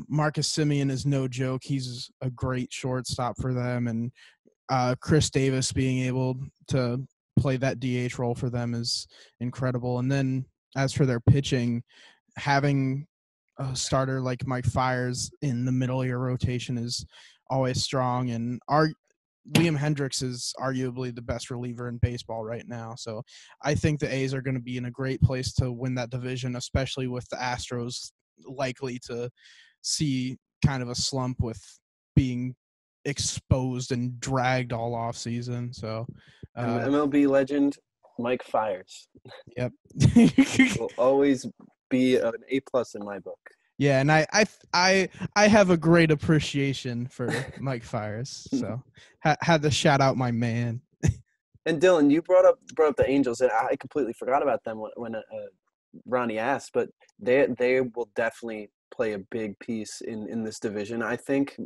Marcus Semien is no joke. He's a great shortstop for them. And Chris Davis being able to play that DH role for them is incredible. And then as for their pitching, having a starter like Mike Fiers in the middle of your rotation is always strong, and Liam Hendricks is arguably the best reliever in baseball right now. So I think the A's are going to be in a great place to win that division, especially with the Astros likely to see kind of a slump with being exposed and dragged all off season. So MLB legend Mike Fiers yep. will always be an A+ in my book. Yeah, and I have a great appreciation for Mike Fiers, so had to shout out my man. And Dylan, you brought up the Angels, and I completely forgot about them when Ronnie asked, but they will definitely play a big piece in this division. I think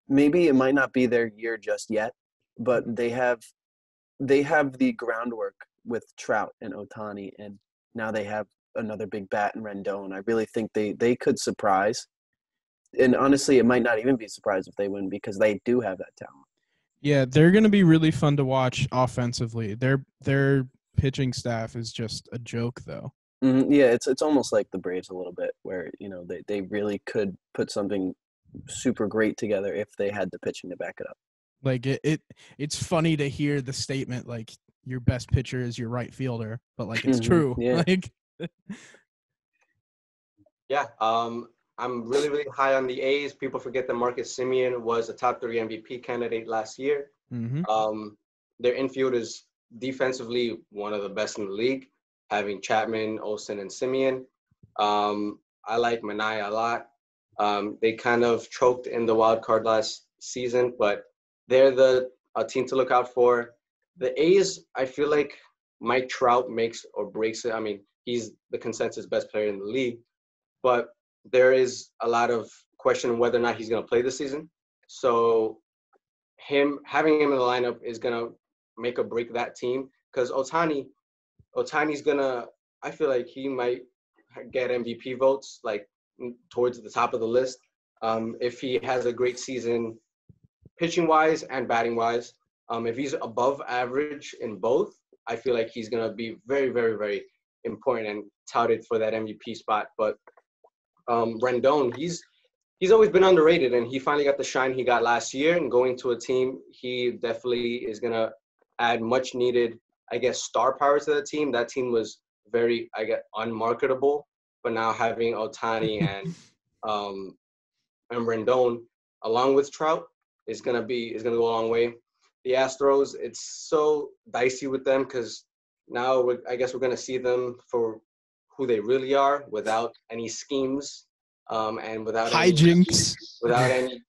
maybe it might not be their year just yet, but they have the groundwork with Trout and Ohtani, and now they have another big bat in Rendon. I really think they could surprise. And honestly, it might not even be a surprise if they win because they do have that talent. Yeah, they're going to be really fun to watch offensively. Their pitching staff is just a joke, though. Yeah, it's almost like the Braves a little bit, where they really could put something super great together if they had the pitching to back it up. Like it's funny to hear the statement like your best pitcher is your right fielder, but like it's true. Yeah. Like Yeah, I'm really, really high on the A's. People forget that Marcus Semien was a top 3 MVP candidate last year. Their infield is defensively one of the best in the league, having Chapman, Olsen, and Semien. I like Minaya a lot. They kind of choked in the wild card last season, but they're a team to look out for. The A's, I feel like Mike Trout makes or breaks it. I mean, he's the consensus best player in the league, but there is a lot of question whether or not he's going to play this season. So having him in the lineup is going to make or break that team, because Ohtani's going to, I feel like he might get MVP votes like towards the top of the list if he has a great season pitching wise and batting wise. If he's above average in both, I feel like he's going to be very, very, very important and touted for that MVP spot. But Rendon, he's always been underrated, and he finally got the shine he got last year. And going to a team, he definitely is going to add much needed, I guess, star power to the team. That team was very, I guess, unmarketable. But now having Ohtani and Rendon along with Trout is gonna go a long way. The Astros, it's so dicey with them because now I guess we're gonna see them for who they really are, without any schemes and without hijinks, without any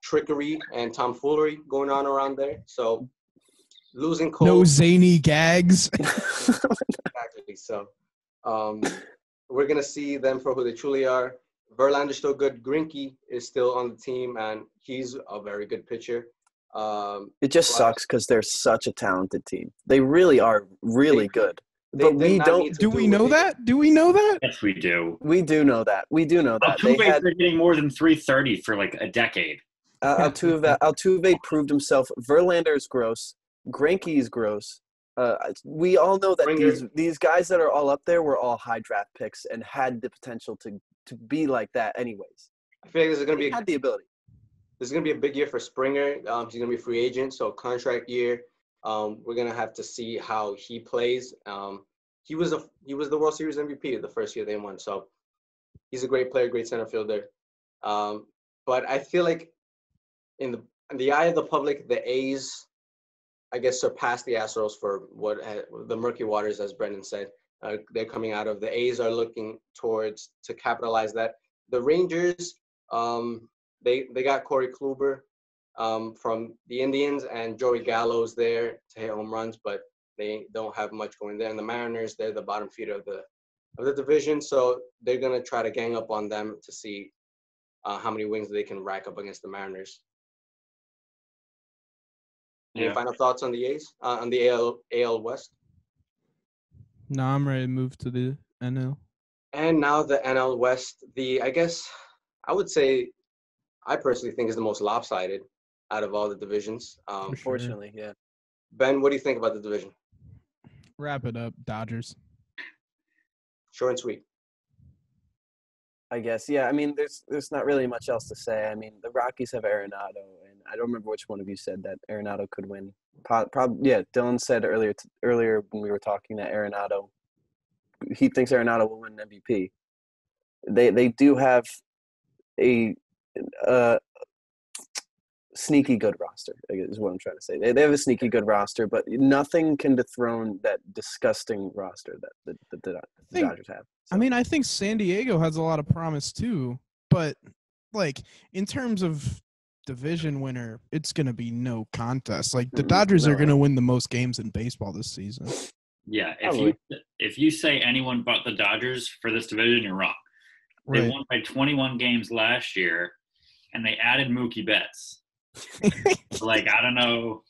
trickery and tomfoolery going on around there. So losing Cole, no zany gags. exactly. So we're gonna see them for who they truly are. Verlander's still good. Greinke is still on the team, and he's a very good pitcher. It just sucks because they're such a talented team. They really are really good. But we don't. Do we know that? Do we know that? Yes, we do. We do know that. We do know that. Altuve's been getting more than 330 for like a decade. Altuve proved himself. Verlander is gross. Greinke is gross. We all know that these guys that are all up there were all high draft picks and had the potential to be like that anyways. I feel like this is going to be had the ability. This is going to be a big year for Springer. He's going to be a free agent, so contract year. We're going to have to see how he plays. He was the World Series MVP the first year they won, so he's a great player, great center fielder. But I feel like in the eye of the public, the A's, I guess, surpassed the Astros for what the murky waters, as Brendan said. They're coming out of. The A's are looking towards to capitalize that. The Rangers, they got Corey Kluber from the Indians and Joey Gallo's there to hit home runs, but they don't have much going there. And the Mariners, they're the bottom feeder of the division, so they're gonna try to gang up on them to see how many wins they can rack up against the Mariners. Any final thoughts on the A's, on the AL West? No, I'm ready to move to the NL. And now the NL West, I guess I would say I personally think is the most lopsided out of all the divisions. Unfortunately, yeah. Ben, what do you think about the division? Wrap it up, Dodgers. Short and sweet. I guess. Yeah, I mean, there's not really much else to say. I mean, the Rockies have Arenado, and I don't remember which one of you said that Arenado could win. Yeah, Dylan said earlier when we were talking that he thinks Arenado will win MVP. They do have a sneaky good roster, I guess is what I'm trying to say. They have a sneaky good roster, but nothing can dethrone that disgusting roster that the Dodgers have. So. I mean, I think San Diego has a lot of promise too, but like in terms of division winner, it's going to be no contest. Like the Dodgers are going to win the most games in baseball this season. Yeah, if you say anyone but the Dodgers for this division, you're wrong. They won by 21 games last year, and they added Mookie Betts. Like, I don't know.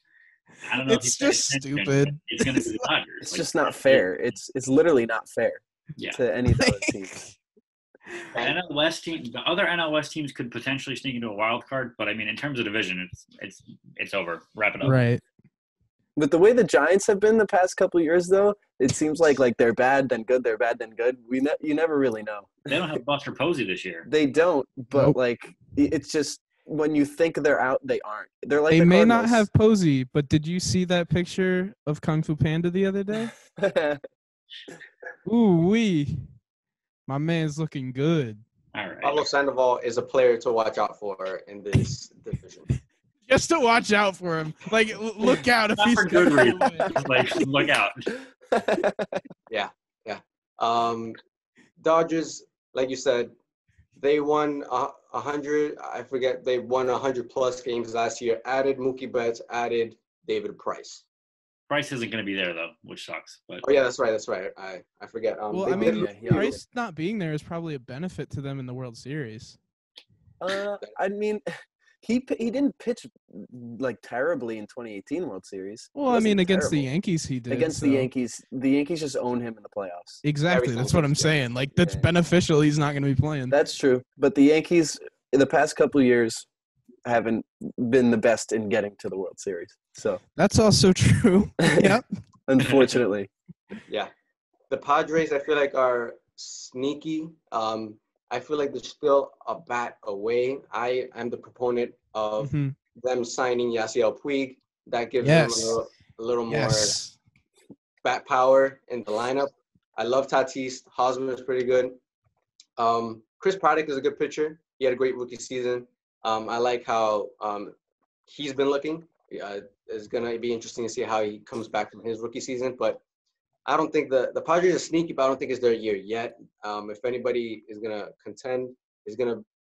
It's just stupid. It's going to be the Dodgers. It's just not fair. It's literally not fair to any of the other teams. The other NL West teams could potentially sneak into a wild card, but I mean, in terms of division, it's over. Wrap it up. Right. But the way the Giants have been the past couple of years, though, it seems like they're bad, then good, they're bad, then good. You never really know. They don't have Buster Posey this year. They don't, but it's just when you think they're out, they aren't. They're like they the may Cardinals. not have Posey, but did you see that picture of Kung Fu Panda the other day? Ooh wee, my man's looking good. All right. Pablo Sandoval is a player to watch out for in this division. Just to watch out for him. Like, look out if Not he's for good reason. Like, look out. Yeah. Dodgers, like you said, they won 100. I forget. They won 100+ games last year. Added Mookie Betts. Added David Price. Price isn't going to be there though, which sucks. But oh yeah, that's right. I forget. Well, I mean, Price not being there is probably a benefit to them in the World Series. I mean, he didn't pitch like terribly in 2018 World Series. Well, I mean, against the Yankees, he did. Against the Yankees just own him in the playoffs. Exactly, that's what I'm saying. Like, that's beneficial. He's not going to be playing. That's true, but the Yankees in the past couple of years haven't been the best in getting to the World Series. So that's also true. Yep. Unfortunately. Yeah. The Padres, I feel like, are sneaky. I feel like they're still a bat away. I am the proponent of them signing Yasiel Puig. That gives them a little more bat power in the lineup. I love Tatis. Hosmer is pretty good. Chris Paddock is a good pitcher. He had a great rookie season. I like how he's been looking. It's going to be interesting to see how he comes back from his rookie season. But I don't think the Padres are sneaky, but I don't think it's their year yet. If anybody is going to contend,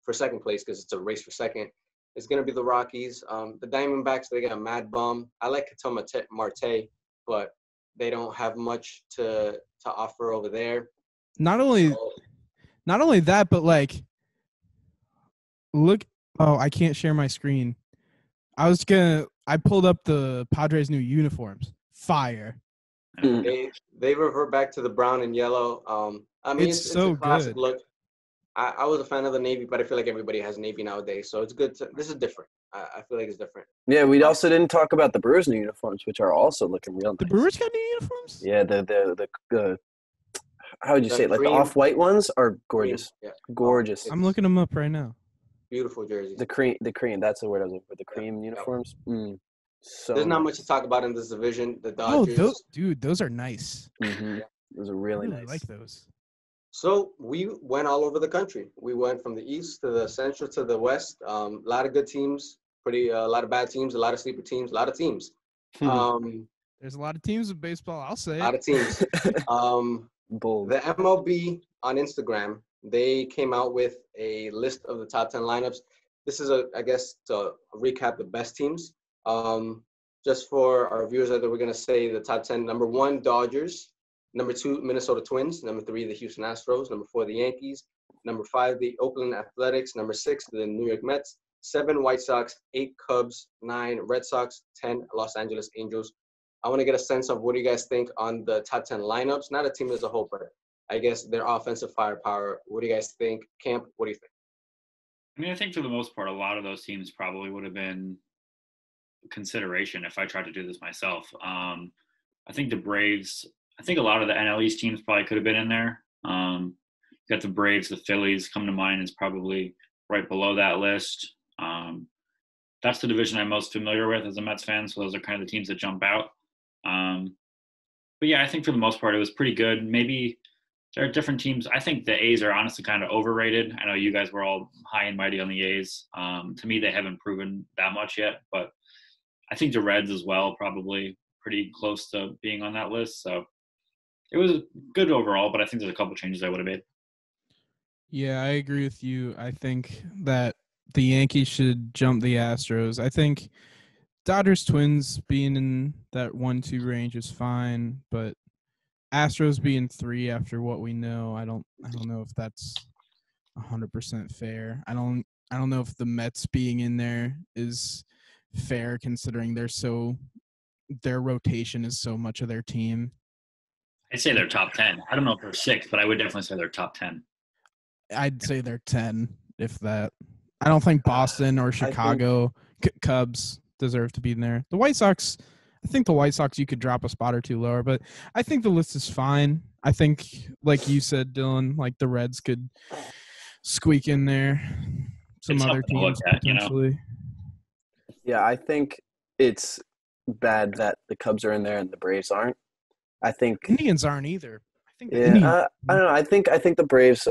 for second place, because it's a race for second, it's going to be the Rockies. The Diamondbacks, they got a mad bum. I like Ketel Marte, but they don't have much to offer over there. Not only that, but like, look. Oh, I can't share my screen. I pulled up the Padres' new uniforms. Fire. They revert back to the brown and yellow. I mean, it's so a classic good look. I was a fan of the Navy, but I feel like everybody has Navy nowadays, so it's good. This is different. I feel like it's different. Yeah, we also didn't talk about the Brewers' new uniforms, which are also looking real nice. The Brewers got new uniforms? Yeah, the how would you say it? Like the off-white ones are gorgeous. Yeah. Gorgeous. I'm looking them up right now. Beautiful jerseys. The cream. That's the word I was looking for. The cream uniforms. So there's not much to talk about in this division. The Dodgers. Oh, those are nice. Mm-hmm. Those are really nice. I like those. So we went all over the country. We went from the east to the central to the west. A lot of good teams, a lot of bad teams, a lot of sleeper teams, a lot of teams. There's a lot of teams in baseball. I'll say a lot of teams. Bold. The MLB on Instagram, they came out with a list of the top 10 lineups. This is I guess to recap the best teams. Just for our viewers, we're going to say the top 10. Number 1, Dodgers. Number 2, Minnesota Twins. Number 3, the Houston Astros. Number 4, the Yankees. Number 5, the Oakland Athletics. Number 6, the New York Mets. 7, White Sox. 8, Cubs. 9, Red Sox. 10, Los Angeles Angels. I want to get a sense of what do you guys think on the top 10 lineups? Not a team as a whole, but I guess their offensive firepower. What do you guys think? Camp, what do you think? I mean, I think for the most part, a lot of those teams probably would have been consideration if I tried to do this myself. I think the Braves, I think a lot of the NL East teams probably could have been in there. got the Braves, the Phillies come to mind is probably right below that list. That's the division I'm most familiar with as a Mets fan, so those are kind of the teams that jump out. But yeah, I think for the most part it was pretty good. Maybe there are different teams. I think the A's are honestly kind of overrated. I know you guys were all high and mighty on the A's. To me, they haven't proven that much yet, but I think the Reds as well, probably pretty close to being on that list. So it was good overall, but I think there's a couple changes I would have made. Yeah, I agree with you. I think that the Yankees should jump the Astros. I think Dodgers Twins being in that 1-2 range is fine, but Astros being 3 after what we know, I don't know if that's 100% fair. I don't know if the Mets being in there is fair considering their rotation is so much of their team. I'd say they're top 10. I don't know if they're 6, but I would definitely say they're top 10. I'd say they're 10, if that. I don't think Boston or Chicago Cubs deserve to be in there. The White Sox, I think the White Sox you could drop a spot or two lower, but I think the list is fine. I think, like you said, Dylan, like the Reds could squeak in there. Some other teams potentially. Yeah, I think it's bad that the Cubs are in there and the Braves aren't. I think Indians aren't either. I think I don't know. I think the Braves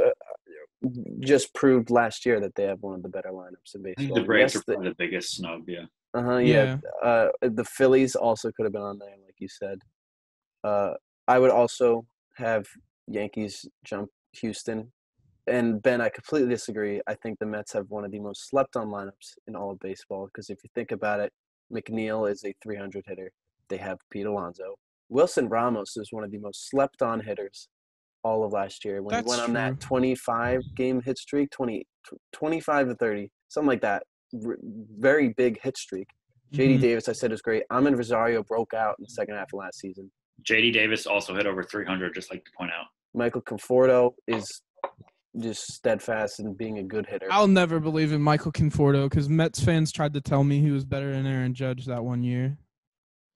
just proved last year that they have one of the better lineups in baseball. I think the Braves are probably the biggest snub, yeah. Yeah. The Phillies also could have been on there, like you said. I would also have Yankees jump Houston. And Ben, I completely disagree. I think the Mets have one of the most slept-on lineups in all of baseball because if you think about it, McNeil is a 300 hitter. They have Pete Alonso. Wilson Ramos is one of the most slept-on hitters all of last year. When he went on that 25-game hit streak, 25 to 30, something like that, very big hit streak. J.D. Davis, I said, is great. Amin Rosario broke out in the second half of last season. J.D. Davis also hit over 300, just like to point out. Michael Conforto is just steadfast in being a good hitter. I'll never believe in Michael Conforto because Mets fans tried to tell me he was better than Aaron Judge that one year.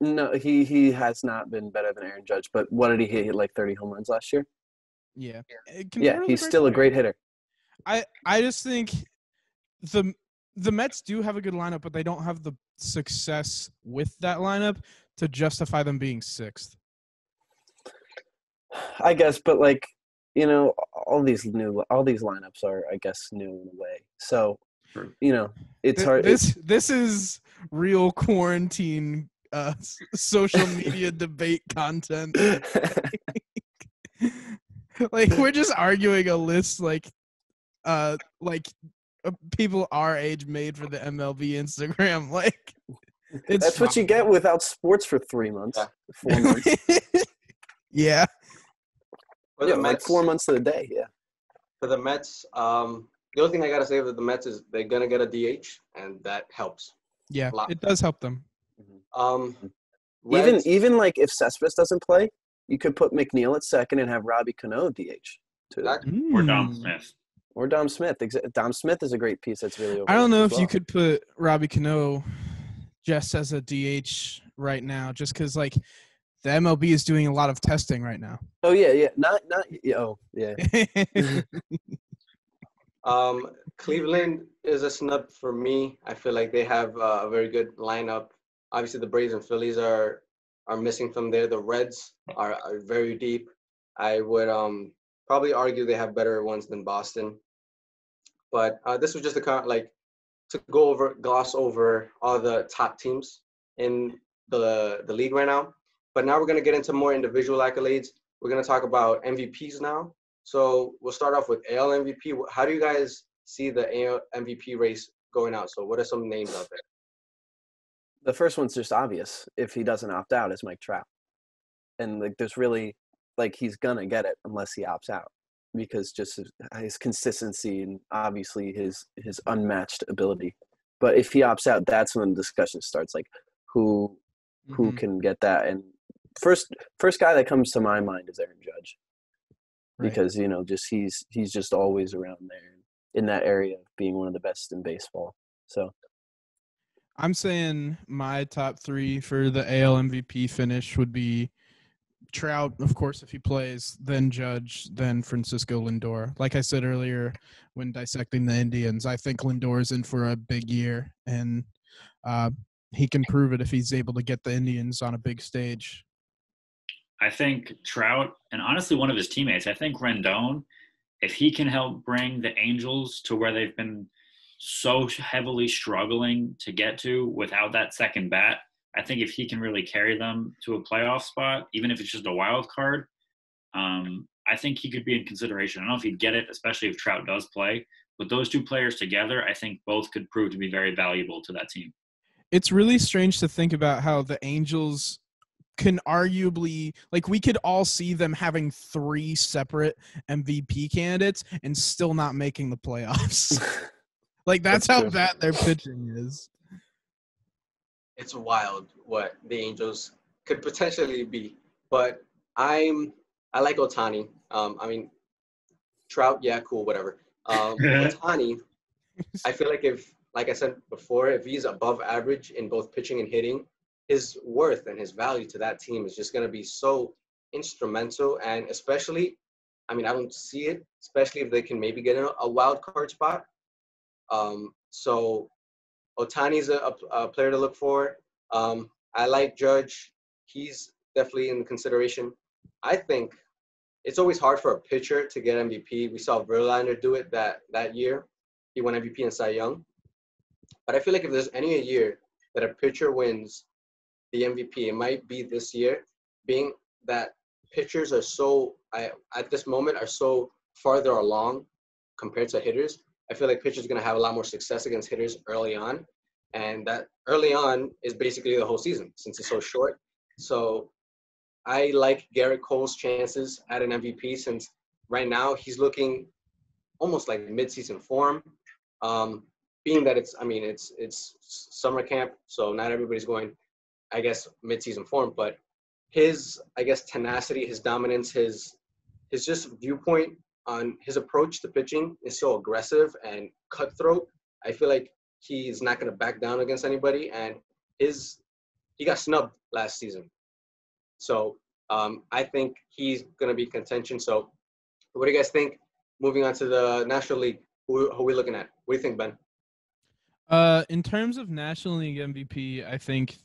No, he has not been better than Aaron Judge, but what did he hit? He hit like 30 home runs last year? Yeah. Yeah, he's still a great hitter. I just think the Mets do have a good lineup, but they don't have the success with that lineup to justify them being 6th. I guess, but like, you know, all these lineups are, I guess, new in a way. So, you know, it's hard. This is real quarantine social media debate content. Like we're just arguing a list like people our age made for the MLB Instagram. Like that's what you get without sports for 3 months, 4 months. Yeah. For the Mets, like 4 months of the day. Yeah. For the Mets, the only thing I gotta say with the Mets is they're gonna get a DH, and that helps. Yeah, it does help them. Reds, even like if Cespedes doesn't play, you could put McNeil at second and have Robbie Cano DH too. Or Dom Smith. Or Dom Smith. Dom Smith is a great piece that's really over. I don't know if you could put Robbie Cano just as a DH right now, just because like the MLB is doing a lot of testing right now. Oh yeah. Not. Oh yeah. Cleveland is a snub for me. I feel like they have a very good lineup. Obviously, the Braves and Phillies are missing from there. The Reds are very deep. I would probably argue they have better ones than Boston. But this was just to gloss over all the top teams in the league right now. But now we're going to get into more individual accolades. We're going to talk about MVPs now. So we'll start off with AL MVP. How do you guys see the AL MVP race going out? So what are some names out there? The first one's just obvious. If he doesn't opt out, is Mike Trout. And like, there's really he's gonna get it unless he opts out, because just his consistency and obviously his unmatched ability. But if he opts out, that's when the discussion starts. Like who can get that? And first guy that comes to my mind is Aaron Judge, because he's just always around there in that area of being one of the best in baseball. So. I'm saying my top 3 for the AL MVP finish would be Trout, of course, if he plays, then Judge, then Francisco Lindor. Like I said earlier when dissecting the Indians, I think Lindor's in for a big year, and he can prove it if he's able to get the Indians on a big stage. I think Trout, and honestly one of his teammates, I think Rendon, if he can help bring the Angels to where they've been so heavily struggling to get to without that second bat, I think if he can really carry them to a playoff spot, even if it's just a wild card, I think he could be in consideration. I don't know if he'd get it, especially if Trout does play. But those two players together, I think both could prove to be very valuable to that team. It's really strange to think about how the Angels can arguably, like, we could all see them having 3 separate MVP candidates and still not making the playoffs. Like, that's how bad their pitching is. It's wild what the Angels could potentially be, but I like Ohtani. I mean, Trout, yeah, cool, whatever. Ohtani, I feel like if, like I said before, if he's above average in both pitching and hitting, his worth and his value to that team is just going to be so instrumental. And especially, I mean, I don't see it, especially if they can maybe get in a wild card spot. So Ohtani's a player to look for. I like Judge. He's definitely in consideration. I think it's always hard for a pitcher to get MVP. We saw Verlander do it that year. He won MVP and Cy Young. But I feel like if there's any year that a pitcher wins the MVP, it might be this year, being that pitchers are so, at this moment, are so farther along compared to hitters. I feel like pitchers are going to have a lot more success against hitters early on. And that early on is basically the whole season since it's so short. So I like Garrett Cole's chances at an MVP since right now he's looking almost like midseason form. Being that it's summer camp, so not everybody's going, I guess, midseason form. But his, I guess, tenacity, his dominance, his just viewpoint on his approach to pitching is so aggressive and cutthroat. I feel like he's not going to back down against anybody, and he got snubbed last season. So I think he's going to be contention. So what do you guys think? Moving on to the National League, who are we looking at? What do you think, Ben? In terms of National League MVP, I think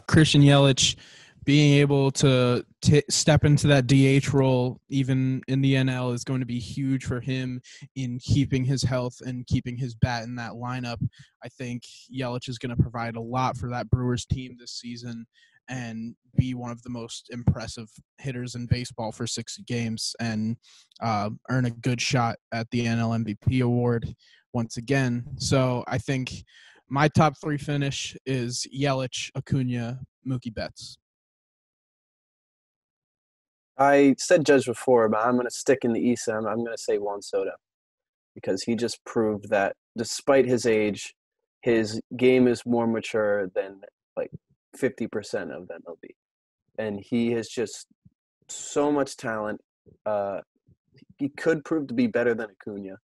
Christian Yelich being able to step into that DH role, even in the NL, is going to be huge for him in keeping his health and keeping his bat in that lineup. I think Yelich is going to provide a lot for that Brewers team this season and be one of the most impressive hitters in baseball for 60 games and earn a good shot at the NL MVP award once again. So I think my top 3 finish is Yelich, Acuna, Mookie Betts. I said Judge before, but I'm going to stick in the East. I'm going to say Juan Soto because he just proved that despite his age, his game is more mature than like 50% of MLB. And he has just so much talent. He could prove to be better than Acuna.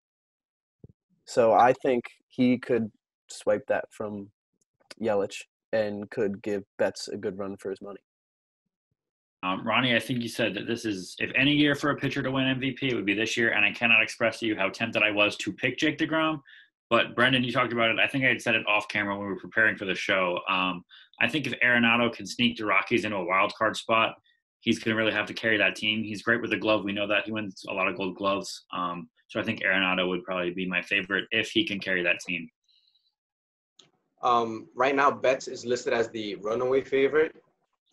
So I think he could swipe that from Yelich and could give Betts a good run for his money. Ronnie, I think you said that this is, if any year for a pitcher to win MVP, it would be this year. And I cannot express to you how tempted I was to pick Jake DeGrom. But Brendan, you talked about it. I think I had said it off camera when we were preparing for the show. I think if Arenado can sneak the Rockies into a wild card spot, he's going to really have to carry that team. He's great with the glove. We know that he wins a lot of gold gloves. So I think Arenado would probably be my favorite if he can carry that team. Right now, Betts is listed as the runaway favorite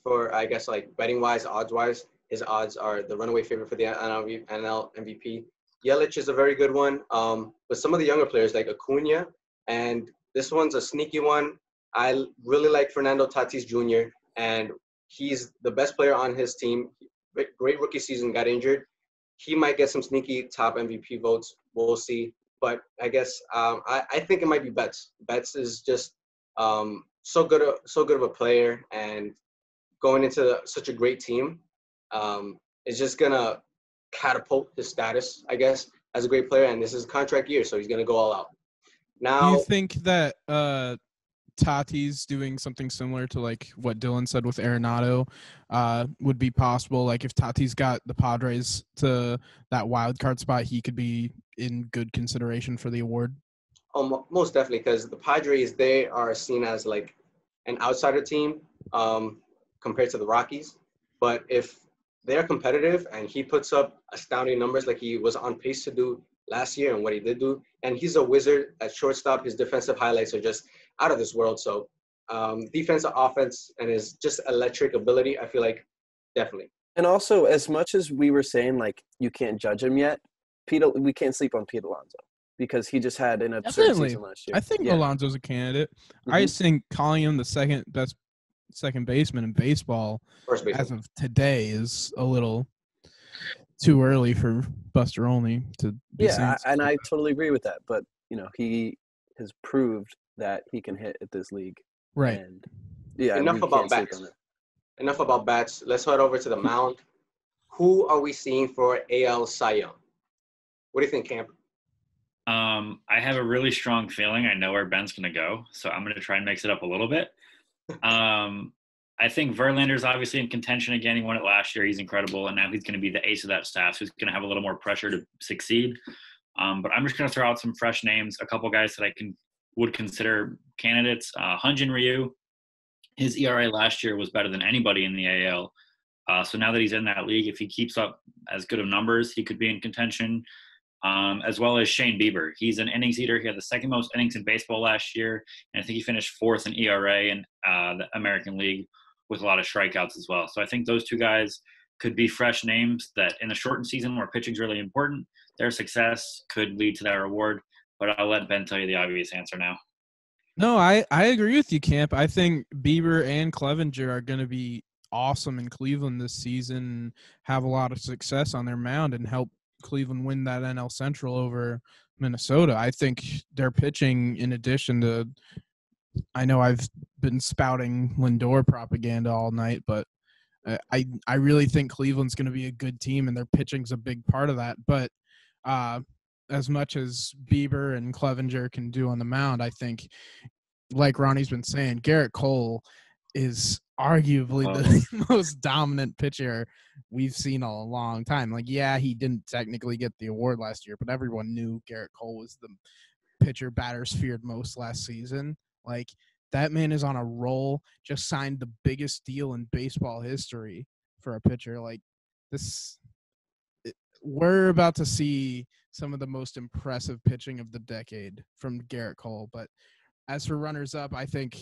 for, I guess, like betting-wise, odds-wise. His odds are the runaway favorite for the NL MVP. Yelich is a very good one. But some of the younger players like Acuna, and this one's a sneaky one. I really like Fernando Tatis Jr., and he's the best player on his team. Great rookie season, got injured. He might get some sneaky top MVP votes. We'll see. But I guess I think it might be Betts. Betts is just so good of a player, and going into such a great team is just gonna catapult his status, I guess, as a great player. And this is contract year, so he's gonna go all out. Now, do you think that Tatis doing something similar to like what Dylan said with Arenado would be possible. Like if Tatis got the Padres to that wild card spot, he could be in good consideration for the award. Most definitely, because the Padres, they are seen as like an outsider team compared to the Rockies. But if they're competitive and he puts up astounding numbers like he was on pace to do last year and what he did do, and he's a wizard at shortstop, his defensive highlights are just out of this world. So defense, offense, and his just electric ability, I feel like definitely. And also, as much as we were saying, like, you can't judge him yet, we can't sleep on Pete Alonso because he just had an absurd season last year. I think Alonso's a candidate. I just think calling him the second best second baseman in baseball as of today is a little too early for Buster Olney to be saying. And I totally agree with that. But, you know, he has proved that he can hit at this league. Right. And, Enough about bats. Let's head over to the mound. Who are we seeing for AL Cy Young? What do you think, Camp? I have a really strong feeling I know where Ben's going to go, so I'm going to try and mix it up a little bit. I think Verlander's obviously in contention again. He won it last year. He's incredible, and now he's going to be the ace of that staff, so he's going to have a little more pressure to succeed. But I'm just going to throw out some fresh names, a couple guys that I would consider candidates. Hyun-Jin Ryu, his ERA last year was better than anybody in the AL. So now that he's in that league, if he keeps up as good of numbers, he could be in contention. As well as Shane Bieber. He's an innings eater. He had the second most innings in baseball last year, and I think he finished fourth in ERA in the American League with a lot of strikeouts as well. So I think those two guys could be fresh names that in the shortened season where pitching is really important, their success could lead to that reward. But I'll let Ben tell you the obvious answer now. No, I agree with you, Camp. I think Bieber and Clevenger are going to be awesome in Cleveland this season, have a lot of success on their mound, and help Cleveland win that NL Central over Minnesota. I think their pitching, in addition to, I know I've been spouting Lindor propaganda all night, but I really think Cleveland's going to be a good team, and their pitching's a big part of that. But as much as Bieber and Clevenger can do on the mound, I think, like Ronnie's been saying, Garrett Cole is arguably the most dominant pitcher we've seen in a long time. Like, yeah, he didn't technically get the award last year, but everyone knew Garrett Cole was the pitcher batters feared most last season. Like, that man is on a roll, just signed the biggest deal in baseball history for a pitcher. Like, we're about to see some of the most impressive pitching of the decade from Garrett Cole. But as for runners-up, I think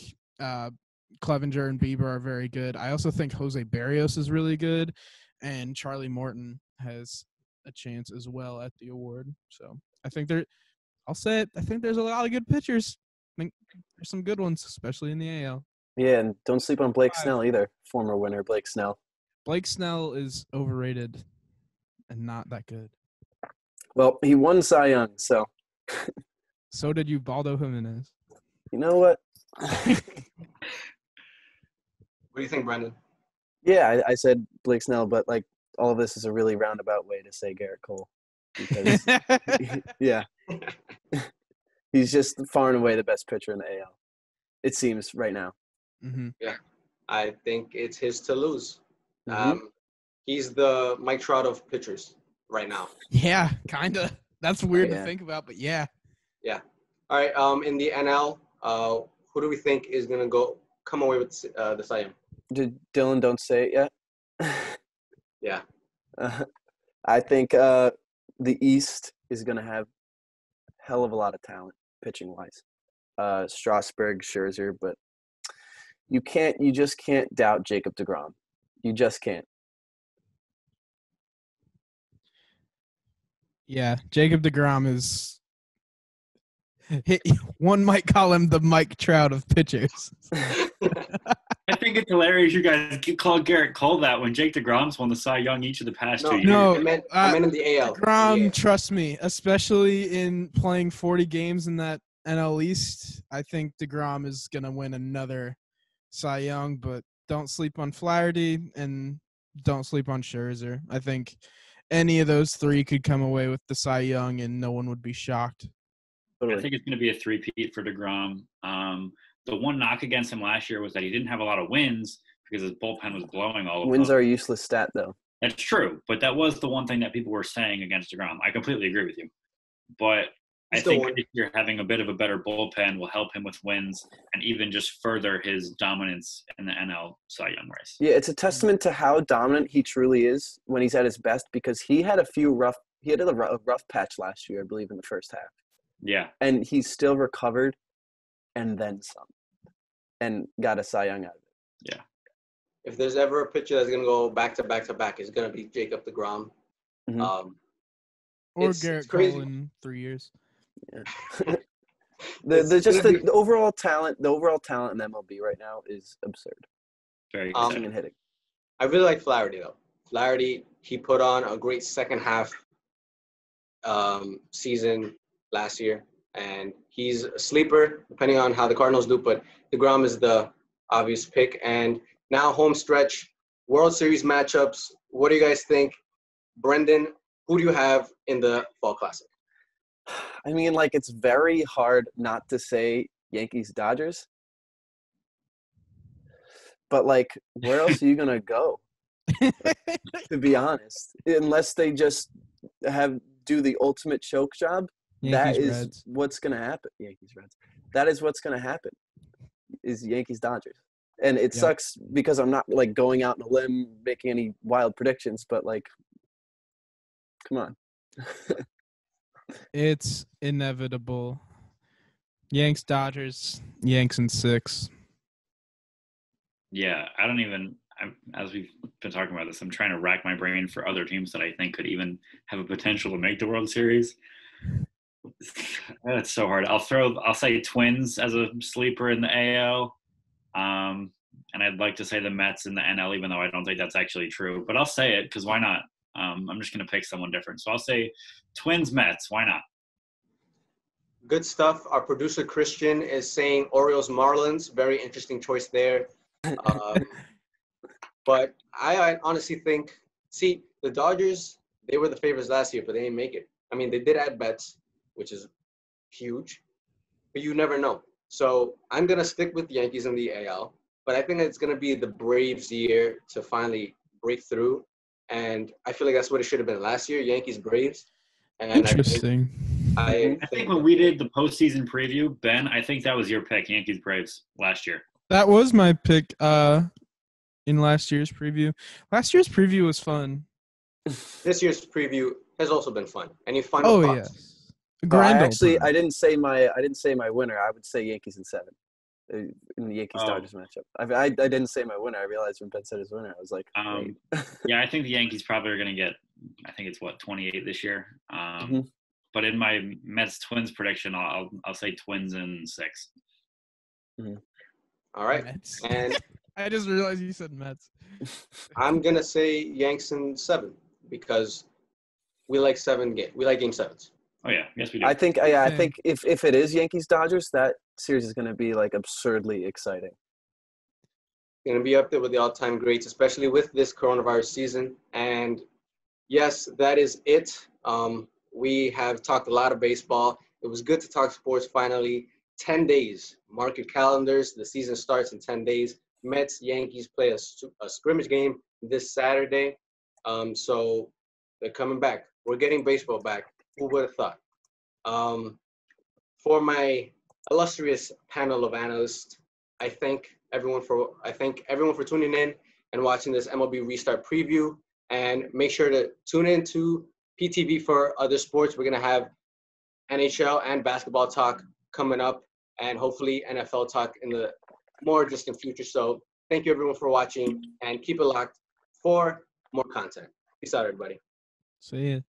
Clevenger and Bieber are very good. I also think Jose Barrios is really good, and Charlie Morton has a chance as well at the award. So I think I'll say it, I think there's a lot of good pitchers. I think there's some good ones, especially in the AL. Yeah, and don't sleep on Blake Snell either, former winner Blake Snell. Blake Snell is overrated and not that good. Well, he won Cy Young, so. So did Ubaldo Jimenez. You know what? What do you think, Brendan? Yeah, I said Blake Snell, but like all of this is a really roundabout way to say Garrett Cole. Because, yeah. He's just far and away the best pitcher in the AL. It seems right now. Mm-hmm. Yeah, I think it's his to lose. Mm-hmm. He's the Mike Trout of pitchers right now. Yeah, kind of. That's weird to think about, but yeah. Yeah. All right. In the NL, who do we think is going to come away with the Cy Young? Dylan, don't say it yet. Yeah. I think the East is going to have a hell of a lot of talent pitching-wise. Strasburg, Scherzer, but you just can't doubt Jacob deGrom. You just can't. Yeah, Jacob deGrom is – one might call him the Mike Trout of pitchers. I think it's hilarious you guys call Garrett Cole that when Jake DeGrom's won the Cy Young each of the past 2 years. No, I meant in the AL. DeGrom, trust me, especially in playing 40 games in that NL East, I think DeGrom is going to win another Cy Young, but don't sleep on Flaherty and don't sleep on Scherzer. I think any of those three could come away with the Cy Young and no one would be shocked. I think it's going to be a three-peat for DeGrom. the one knock against him last year was that he didn't have a lot of wins because his bullpen was blowing all of Wins them. are a useless stat, though. That's true, but that was the one thing that people were saying against DeGrom. I completely agree with you. But I think this year having a bit of a better bullpen will help him with wins and even just further his dominance in the NL Cy Young race. Yeah, it's a testament to how dominant he truly is when he's at his best, because he had a rough patch last year, I believe, in the first half. Yeah. And he still recovered and then some and got a Cy Young out of it. Yeah. If there's ever a pitcher that's going to go back to back to back, it's going to be Jacob deGrom. Mm-hmm. Or Garrett Cole in 3 years. Yeah. The overall talent in the MLB right now is absurd. Very good. And hitting. I really like Flaherty though. Flaherty, he put on a great second half season last year, and he's a sleeper depending on how the Cardinals do. But deGrom is the obvious pick, and now home stretch, World Series matchups. What do you guys think, Brendan? Who do you have in the Fall Classic? I mean, like, it's very hard not to say Yankees-Dodgers. But, like, where else are you going to go, to be honest? Unless they just do the ultimate choke job, that is Reds. what's going to happen. Yankees-Reds. That is what's going to happen, is Yankees-Dodgers. And it sucks because I'm not, like, going out on a limb, making any wild predictions, but, like, come on. It's inevitable. Yanks, Dodgers, Yanks in 6. Yeah, as we've been talking about this, I'm trying to rack my brain for other teams that I think could even have a potential to make the World Series. That's so hard. I'll say Twins as a sleeper in the AL. And I'd like to say the Mets in the NL, even though I don't think that's actually true. But I'll say it because why not? I'm just going to pick someone different. So I'll say Twins, Mets. Why not? Good stuff. Our producer, Christian, is saying Orioles, Marlins. Very interesting choice there. But I honestly think, the Dodgers, they were the favorites last year, but they didn't make it. I mean, they did add Betts, which is huge, but you never know. So I'm going to stick with the Yankees in the AL, but I think it's going to be the Braves' year to finally break through. And I feel like that's what it should have been last year, Yankees-Braves. And Interesting. I think when we did the postseason preview, Ben, I think that was your pick, Yankees-Braves, last year. That was my pick in last year's preview. Last year's preview was fun. This year's preview has also been fun. Any final thoughts? Yes. Grand I didn't say my winner. I would say Yankees in 7 in the Yankees-Dodgers matchup. I didn't say my winner. I realized when Ben said his winner, I was like, yeah, I think the Yankees probably are going to get, I think it's 28 this year. But in my Mets-Twins prediction, I'll say Twins in 6. Mm-hmm. All right. Mets. And I just realized you said Mets. I'm going to say Yanks in 7 because we like game 7s. Oh, yeah. Yes, we do. I think if it is Yankees-Dodgers, that series is going to be, like, absurdly exciting. Going to be up there with the all-time greats, especially with this coronavirus season. And, yes, that is it. We have talked a lot of baseball. It was good to talk sports finally. 10 days. Mark your calendars. The season starts in 10 days. Mets, Yankees play a scrimmage game this Saturday. So they're coming back. We're getting baseball back. Who would have thought? For my illustrious panel of analysts, I thank everyone for tuning in and watching this MLB Restart preview. And make sure to tune in to PTV for other sports. We're going to have NHL and basketball talk coming up, and hopefully NFL talk in the more distant future. So thank you, everyone, for watching, and keep it locked for more content. Peace out, everybody. See ya.